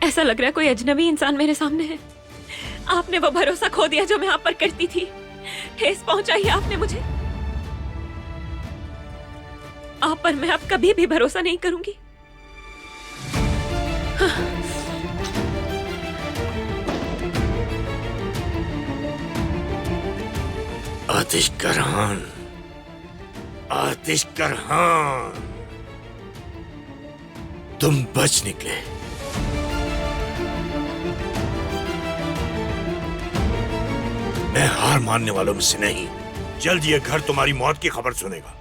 ऐसा लग रहा है कोई अजनबी इंसान मेरे सामने है। आपने वो भरोसा खो दिया जो मैं आप पर करती थी। ठेस पहुंचाई आपने मुझे। आप पर मैं अब कभी भी भरोसा नहीं करूंगी। आतिश करहान, आतिश करहान, तुम बच निकले। मैं हार मानने वालों में से नहीं। जल्द ये घर तुम्हारी मौत की खबर सुनेगा।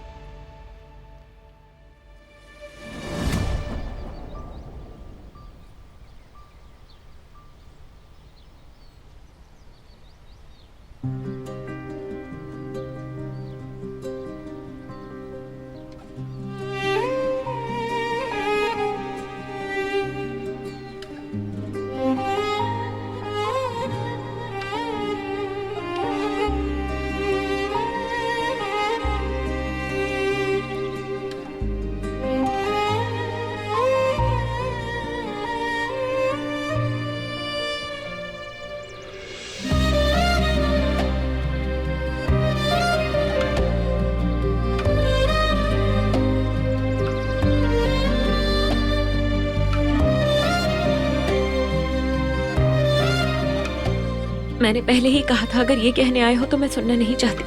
मैंने पहले ही कहा था, अगर ये कहने आए हो तो मैं सुनना नहीं चाहती।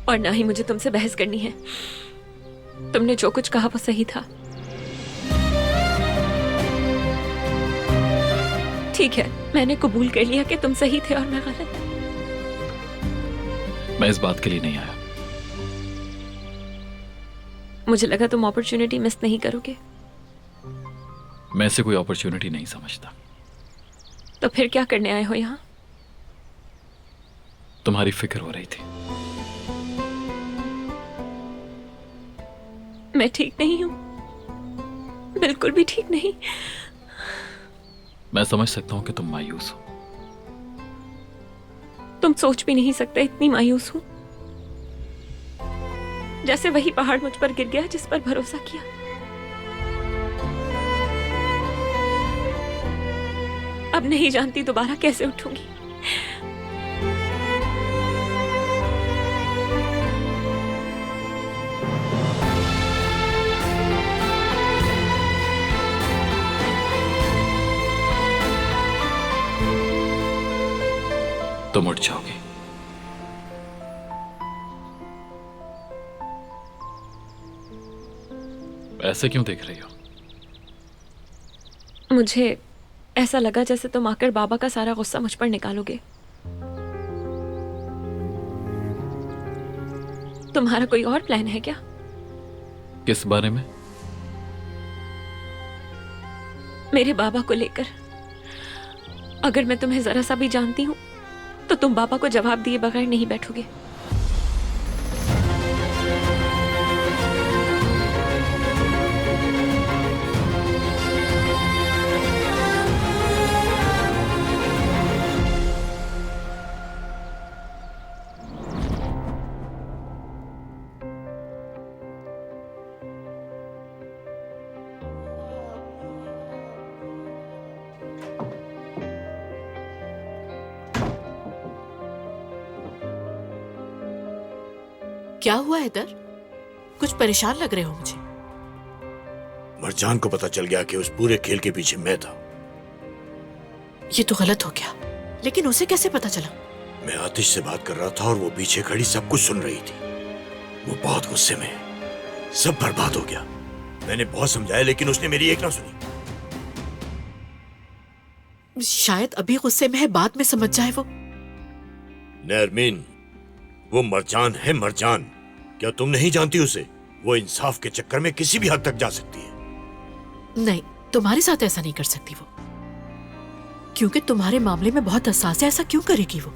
और ना ही मुझे तुमसे बहस करनी है। तुमने जो कुछ कहा वो सही था। ठीक है, मैंने कबूल कर लिया कि तुम सही थे और मैं गलत। मैं इस बात के लिए नहीं आया। मुझे लगा तुम अपॉर्चुनिटी मिस नहीं करोगे। मैं इसे कोई अपॉर्चुनिटी नहीं समझता। तो फिर क्या करने आए हो यहाँ? तुम्हारी फिक्र हो रही थी। मैं ठीक नहीं हूँ, बिल्कुल भी ठीक नहीं। मैं समझ सकता हूँ कि तुम मायूस हो। तुम सोच भी नहीं सकते इतनी मायूस हूँ। जैसे वही पहाड़ मुझ पर गिर गया जिस पर भरोसा किया। अब नहीं जानती दोबारा कैसे उठूंगी। तुम उठ जाओगी। ऐसे क्यों देख रही हो? मुझे ऐसा लगा जैसे तुम आकर बाबा का सारा गुस्सा मुझ पर निकालोगे। तुम्हारा कोई और प्लान है क्या? किस बारे में? मेरे बाबा को लेकर। अगर मैं तुम्हें जरा सा भी जानती हूं तो तुम बाबा को जवाब दिए बगैर नहीं बैठोगे। क्या हुआ हैदर? कुछ परेशान लग रहे हो मुझे। मरजान को पता चल गया कि उस पूरे खेल के पीछे मैं था। ये तो गलत हो गया, लेकिन उसे कैसे पता चला? मैं आतिश से बात कर रहा था और वो पीछे खड़ी सब कुछ सुन रही थी। वो बहुत गुस्से में है। सब बर्बाद हो गया। मैंने बहुत समझाया लेकिन उसने मेरी एक ना सुनी। शायद अभी गुस्से में है, बाद में समझ जाए वो। नरमीन, वो मरजान है, मरजान। क्या तुम नहीं जानती उसे? वो इंसाफ के चक्कर में किसी भी हद तक जा सकती है। नहीं, तुम्हारे साथ ऐसा नहीं कर सकती वो, क्योंकि तुम्हारे मामले में बहुत हसास है। ऐसा क्यों करेगी वो?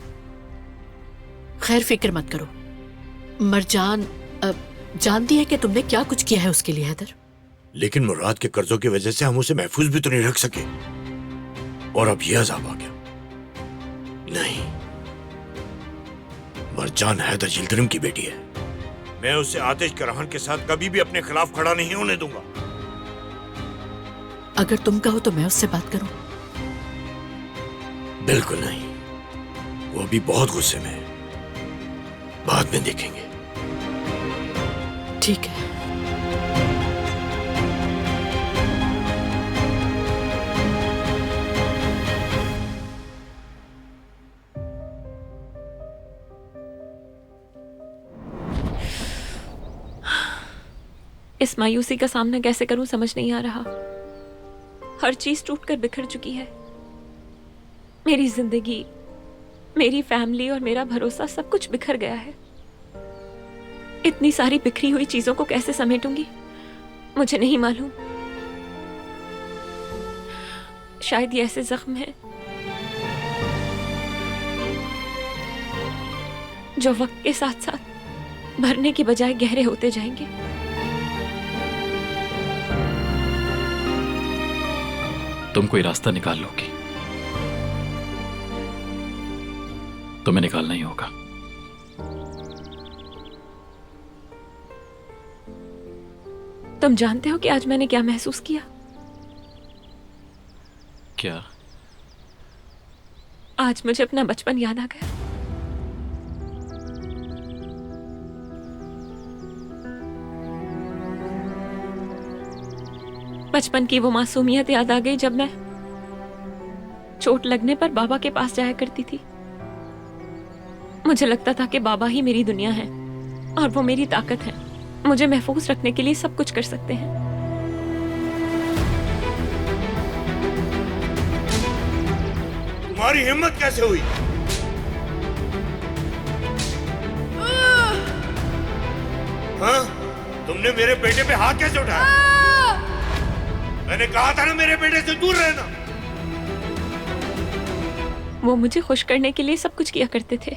खैर, फिक्र मत करो। मरजान जानती है कि तुमने क्या कुछ किया है उसके लिए हैदर। लेकिन मुराद के कर्जों की वजह से हम उसे महफूज भी तो नहीं रख सके, और अब यह अजाब आ गया। नहीं, मरजान हैदर यिल्दिरिम की बेटी है। मैं उसे आतिश करहान के साथ कभी भी अपने खिलाफ खड़ा नहीं होने दूंगा। अगर तुम कहो तो मैं उससे बात करूं। बिल्कुल नहीं, वो अभी बहुत गुस्से में है। बाद में देखेंगे। ठीक है। इस मायूसी का सामना कैसे करूं समझ नहीं आ रहा। हर चीज टूटकर बिखर चुकी है। मेरी जिंदगी, मेरी फैमिली और मेरा भरोसा सब कुछ बिखर गया है। इतनी सारी बिखरी हुई चीजों को कैसे समेटूंगी मुझे नहीं मालूम। शायद ये ऐसे जख्म है जो वक्त के साथ साथ भरने की बजाय गहरे होते जाएंगे। तुम कोई रास्ता निकाल लोगी, तुम्हें निकालना ही होगा। तुम जानते हो कि आज मैंने क्या महसूस किया? क्या? आज मुझे अपना बचपन याद आ गया। बचपन की वो मासूमियत याद आ गई जब मैं चोट लगने पर बाबा के पास जाया करती थी। मुझे लगता था कि बाबा ही मेरी दुनिया है और वो मेरी ताकत है। मुझे महफूज रखने के लिए सब कुछ कर सकते हैं। तुम्हारी हिम्मत कैसे हुई? हाँ? तुमने मेरे बेटे पे हाथ कैसे उठाया? मैंने कहा था ना मेरे बेटे से दूर रहना। वो मुझे खुश करने के लिए सब कुछ किया करते थे।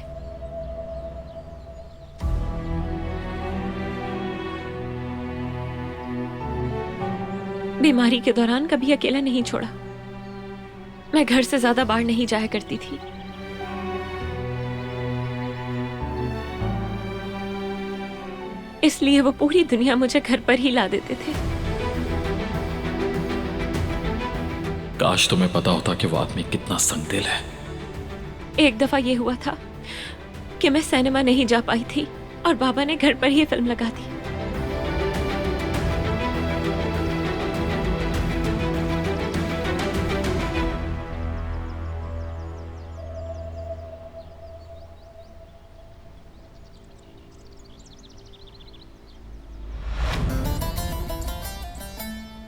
बीमारी के दौरान कभी अकेला नहीं छोड़ा। मैं घर से ज्यादा बाहर नहीं जाया करती थी। इसलिए वो पूरी दुनिया मुझे घर पर ही ला देते थे। काश तुम्हें पता होता कि वो आदमी कितना संगदिल है। एक दफा ये हुआ था कि मैं सिनेमा नहीं जा पाई थी और बाबा ने घर पर ही फिल्म लगा दी।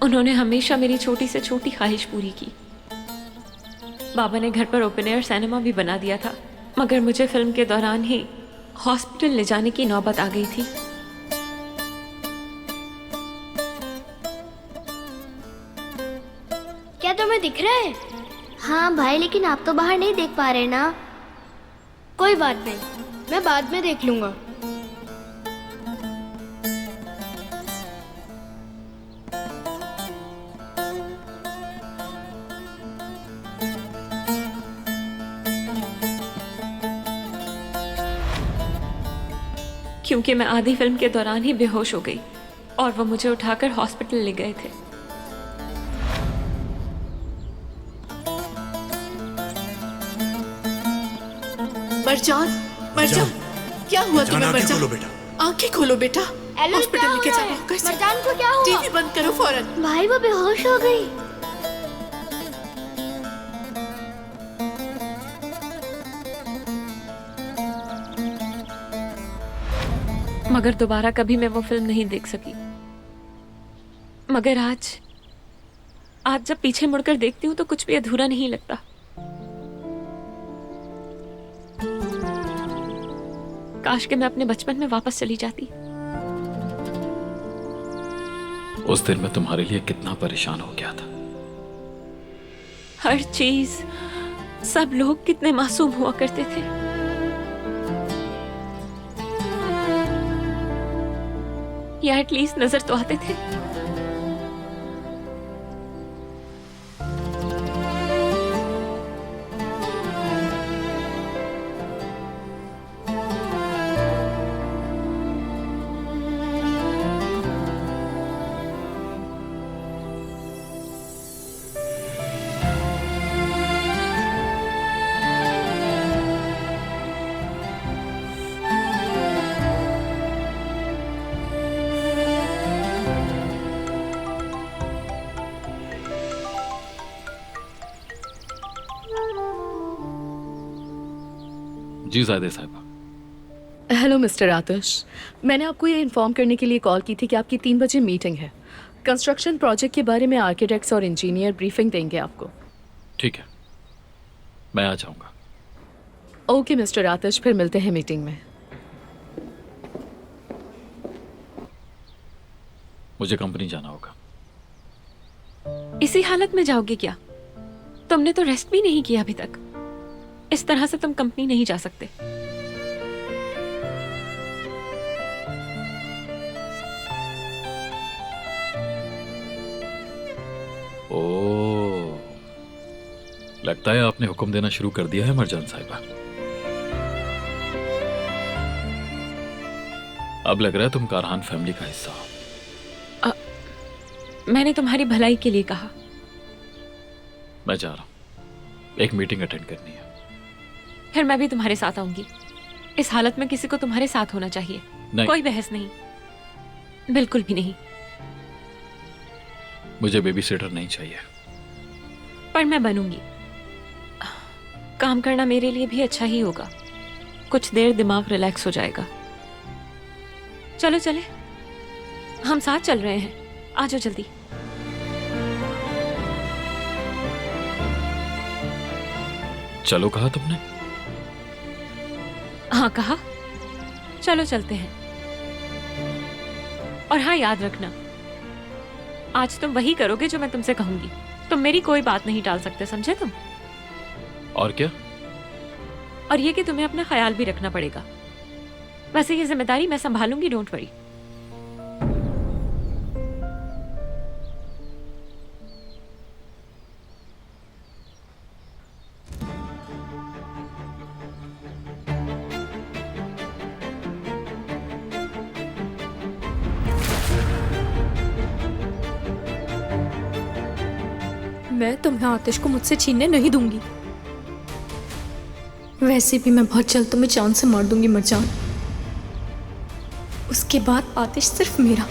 उन्होंने हमेशा मेरी छोटी से छोटी ख्वाहिश पूरी की। बाबा ने घर पर ओपन एयर सिनेमा भी बना दिया था, मगर मुझे फिल्म के दौरान ही हॉस्पिटल ले जाने की नौबत आ गई थी। क्या तुम्हें दिख रहा है? हाँ भाई, लेकिन आप तो बाहर नहीं देख पा रहे ना। कोई बात नहीं, मैं बाद में देख लूंगा। क्योंकि मैं आधी फिल्म के दौरान ही बेहोश हो गई और वो मुझे उठाकर हॉस्पिटल ले गए थे। मरजान, मरजान, क्या हुआ तुम्हें मरजान? खोलो बेटा, आंखें खोलो बेटा। हॉस्पिटल लेके जाना होगा। मरजान को क्या हुआ? टीवी बंद करो फौरन। भाई वो बेहोश हो गई। मगर दोबारा कभी मैं वो फिल्म नहीं देख सकी। मगर आज जब पीछे मुड़कर देखती हूँ तो कुछ भी अधूरा नहीं लगता। काश कि मैं अपने बचपन में वापस चली जाती। उस दिन मैं तुम्हारे लिए कितना परेशान हो गया था। हर चीज, सब लोग कितने मासूम हुआ करते थे। या एटलीस्ट नजर तो आते थे। जी ज़ायदे साहिबा। हेलो मिस्टर आतिश, मैंने आपको ये इन्फॉर्म करने के लिए कॉल की थी कि आपकी 3 बजे मीटिंग है। कंस्ट्रक्शन प्रोजेक्ट के बारे में आर्किटेक्ट्स और इंजीनियर ब्रीफिंग देंगे आपको। ठीक है, मैं आ जाऊंगा। ओके मिस्टर आतिश, फिर मिलते हैं मीटिंग में। मुझे कंपनी जाना होगा। इसी हालत में जाओगे क्या? तुमने तो रेस्ट भी नहीं किया अभी तक। इस तरह से तुम कंपनी नहीं जा सकते। ओह, लगता है आपने हुक्म देना शुरू कर दिया है मरजान साहिबा। अब लग रहा है तुम कारहान फैमिली का हिस्सा हो। मैंने तुम्हारी भलाई के लिए कहा। मैं जा रहा हूं, एक मीटिंग अटेंड करनी है। फिर मैं भी तुम्हारे साथ आऊंगी। इस हालत में किसी को तुम्हारे साथ होना चाहिए। नहीं। कोई बहस नहीं, बिल्कुल भी नहीं। मुझे बेबी सिटर नहीं चाहिए। पर मैं बनूंगी। काम करना मेरे लिए भी अच्छा ही होगा। कुछ देर दिमाग रिलैक्स हो जाएगा। चलो चले, हम साथ चल रहे हैं। आ जाओ जल्दी। चलो कहा तुमने? हाँ कहा। चलो चलते हैं। और हाँ, याद रखना, आज तुम वही करोगे जो मैं तुमसे कहूंगी। तुम मेरी कोई बात नहीं टाल सकते, समझे तुम? और क्या? और ये कि तुम्हें अपना ख्याल भी रखना पड़ेगा। वैसे ये जिम्मेदारी मैं संभालूंगी, डोंट वरी। मैं तुम्हें आतिश को मुझसे छीनने नहीं दूंगी। वैसे भी मैं बहुत जल्द तुम्हें जान से मार दूंगी मरजान। उसके बाद आतिश सिर्फ मेरा।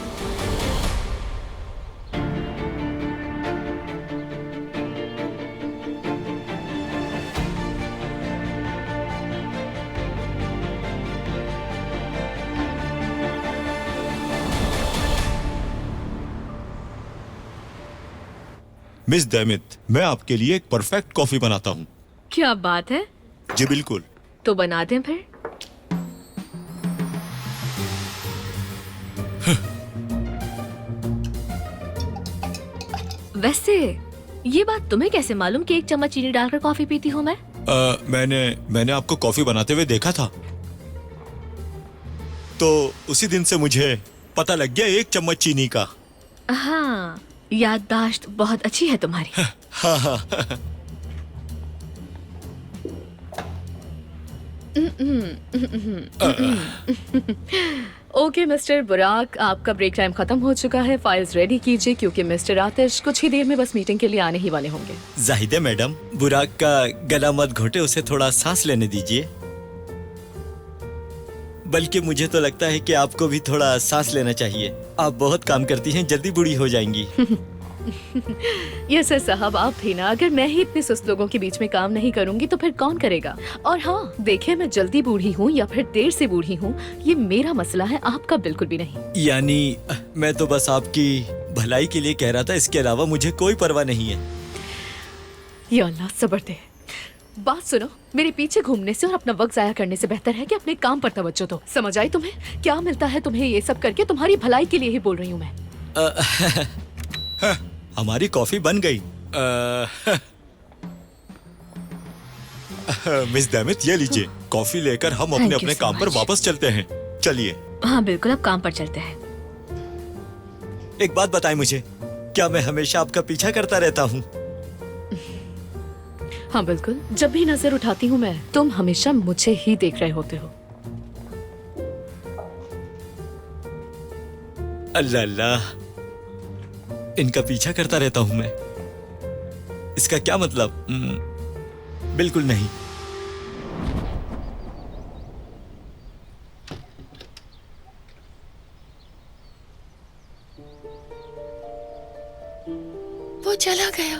मिस दैमित, मैं आपके लिए एक परफेक्ट कॉफी बनाता हूँ। क्या बात है? जी बिल्कुल। तो बना दें फिर। वैसे ये बात तुम्हें कैसे मालूम कि 1 चम्मच चीनी डालकर कॉफी पीती हूँ मैं? मैंने आपको कॉफी बनाते हुए देखा था, तो उसी दिन से मुझे पता लग गया 1 चम्मच चीनी का। हाँ, याददाश्त बहुत अच्छी है तुम्हारी। हाँ हाँ। ओके मिस्टर बुराक, आपका ब्रेक टाइम खत्म हो चुका है। फाइल्स रेडी कीजिए क्योंकि मिस्टर आतिश कुछ ही देर में बस मीटिंग के लिए आने ही वाले होंगे। जाहिदा मैडम, बुराक का गला मत घोटे, उसे थोड़ा सांस लेने दीजिए। बल्कि मुझे तो लगता है कि आपको भी थोड़ा सांस लेना चाहिए। आप बहुत काम करती हैं, जल्दी बूढ़ी हो जाएंगी। यस सर साहब, आप भी ना, अगर मैं ही इतने सुस्त लोगों के बीच में काम नहीं करूंगी तो फिर कौन करेगा? और हाँ, देखिए, मैं जल्दी बूढ़ी हूँ या फिर देर से बूढ़ी हूँ, ये मेरा मसला है, आपका बिल्कुल भी नहीं। यानी मैं तो बस आपकी भलाई के लिए कह रहा था, इसके अलावा मुझे कोई परवाह नहीं है। या अल्लाह सब्र दे। बात सुनो, मेरे पीछे घूमने से और अपना वक्त जाया करने से बेहतर है कि अपने काम पर तवज्जो दो। समझ आई तुम्हें? क्या मिलता है तुम्हें ये सब करके? तुम्हारी भलाई के लिए ही बोल रही हूँ मैं। हमारी कॉफी बन गई। मिस दैमित, ये लीजिए कॉफी लेकर हम अपने अपने काम पर वापस चलते हैं। चलिए। हाँ बिल्कुल, अब काम पर चलते हैं। एक बात बताएं मुझे, क्या मैं हमेशा आपका पीछा करता रहता हूँ? हाँ बिल्कुल, जब भी नजर उठाती हूँ मैं, तुम हमेशा मुझे ही देख रहे होते हो। अल्लाह अल्लाह, इनका पीछा करता रहता हूँ मैं, इसका क्या मतलब? बिल्कुल नहीं। वो चला गया।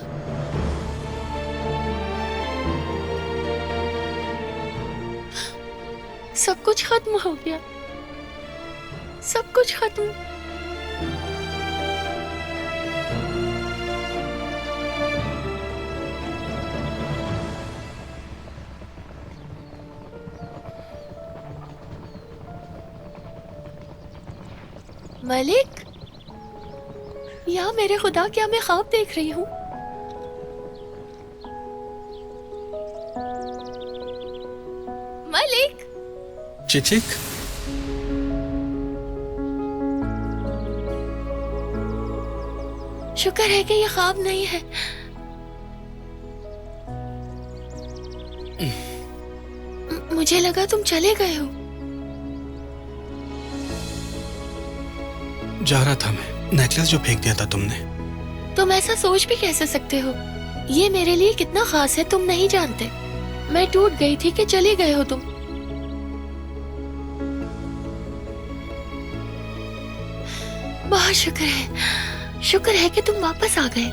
सब कुछ खत्म हो गया, सब कुछ खत्म। मलिक, या मेरे खुदा, क्या मैं ख्वाब देख रही हूँ? मलिक। चिचिक, शुक्र है कि ये ख्वाब नहीं है। मुझे लगा तुम चले गए हो। जा रहा था मैं, नेकलेस जो फेंक दिया था तुमने। तुम ऐसा सोच भी कैसे सकते हो? ये मेरे लिए कितना खास है तुम नहीं जानते। मैं टूट गई थी कि चले गए हो तुम। बहुत शुक्र है कि तुम वापस आ गए।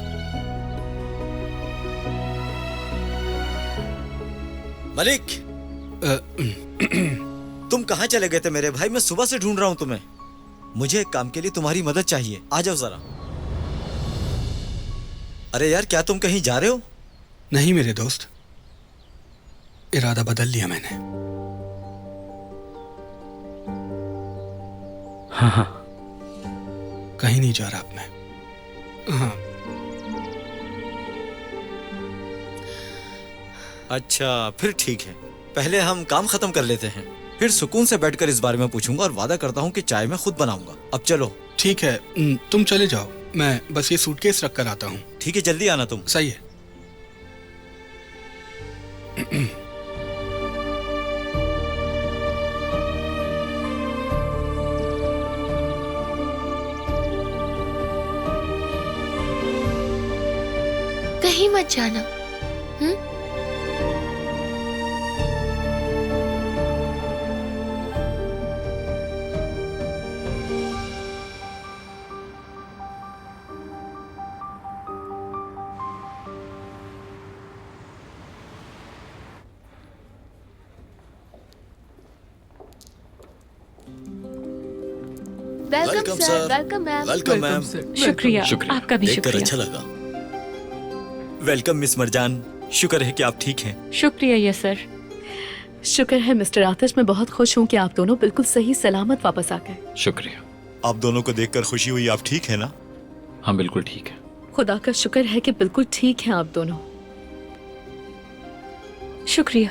मलिक, तुम कहाँ चले गए थे मेरे भाई? मैं सुबह से ढूंढ रहा हूँ तुम्हें। मुझे एक काम के लिए तुम्हारी मदद चाहिए, आ जाओ जरा। अरे यार, क्या तुम कहीं जा रहे हो? नहीं मेरे दोस्त, इरादा बदल लिया मैंने। हाँ, कहीं नहीं जा रहा अब मैं। हाँ। अच्छा, फिर ठीक है। पहले हम काम खत्म कर लेते हैं, फिर सुकून से बैठकर इस बारे में पूछूंगा और वादा करता हूँ कि चाय मैं खुद बनाऊंगा। अब चलो। ठीक है, तुम चले जाओ, मैं बस ये सूटकेस रख कर आता हूँ। ठीक है, जल्दी आना तुम। सही है। कहीं मत जाना। Welcome sir, welcome ma'am. Welcome ma'am. शुक्रिया, आपका भी देखकर शुक्रिया। अच्छा लगा। वेलकम मिस मरजान, शुक्र है कि आप ठीक हैं। शुक्रिया यस सर। शुक्र है मिस्टर आतिश, मैं बहुत खुश हूँ कि आप दोनों बिल्कुल सही सलामत वापस आ गए। शुक्रिया। आप दोनों को देखकर खुशी हुई। आप ठीक है ना? हाँ बिल्कुल ठीक है। खुदा का शुक्र है कि बिल्कुल ठीक हैं आप दोनों। शुक्रिया।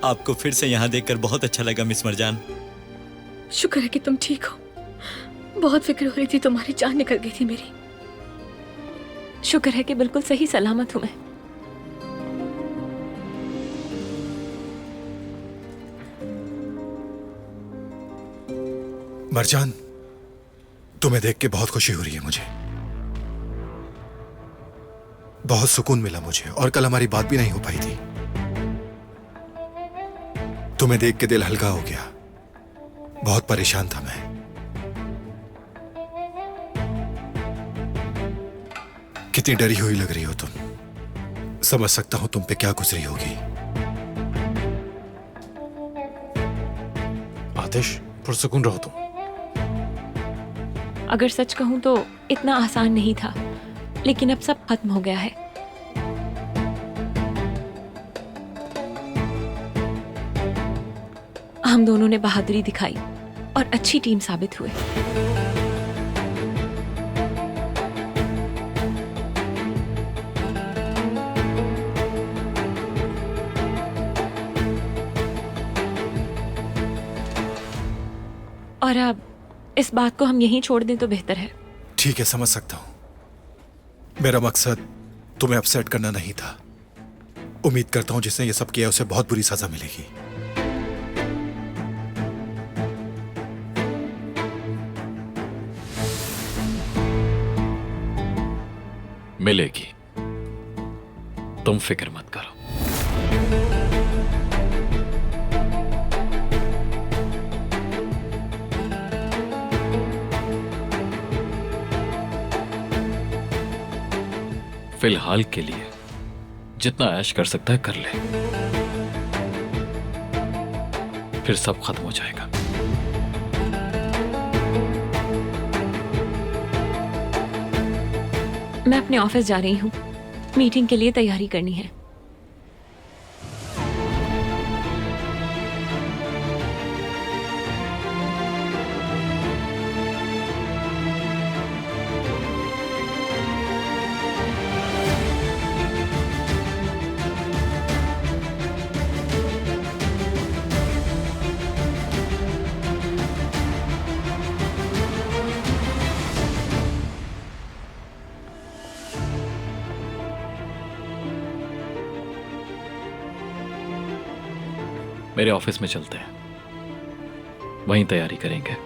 आपको फिर से यहाँ देखकर बहुत अच्छा लगा मिस मरजान। शुक्र है कि तुम ठीक हो। बहुत फिक्र हो रही थी, तुम्हारी जान निकल गई थी मेरी। शुक्र है कि बिल्कुल सही सलामत हूँ मैं। मरजान, तुम्हें देख के बहुत खुशी हो रही है मुझे। बहुत सुकून मिला मुझे, और कल हमारी बात भी नहीं हो पाई थी। तुम्हें देख के दिल हल्का हो गया। बहुत परेशान था मैं। कितनी डरी हुई लग रही हो तुम। समझ सकता हूं तुम पे क्या गुजरी होगी। आतिश, पुरसुकून रहो तुम। अगर सच कहूं तो इतना आसान नहीं था, लेकिन अब सब खत्म हो गया है। हम दोनों ने बहादुरी दिखाई और अच्छी टीम साबित हुए। और अब इस बात को हम यहीं छोड़ दें तो बेहतर है। ठीक है, समझ सकता हूं। मेरा मकसद तुम्हें अपसेट करना नहीं था। उम्मीद करता हूं जिसने ये सब किया उसे बहुत बुरी सजा मिलेगी। मिलेगी, तुम फिक्र मत करो। फिलहाल के लिए जितना ऐश कर सकता है कर ले, फिर सब खत्म हो जाएगा। मैं अपने ऑफिस जा रही हूँ, मीटिंग के लिए तैयारी करनी है। मेरे ऑफिस में चलते हैं, वहीं तैयारी करेंगे।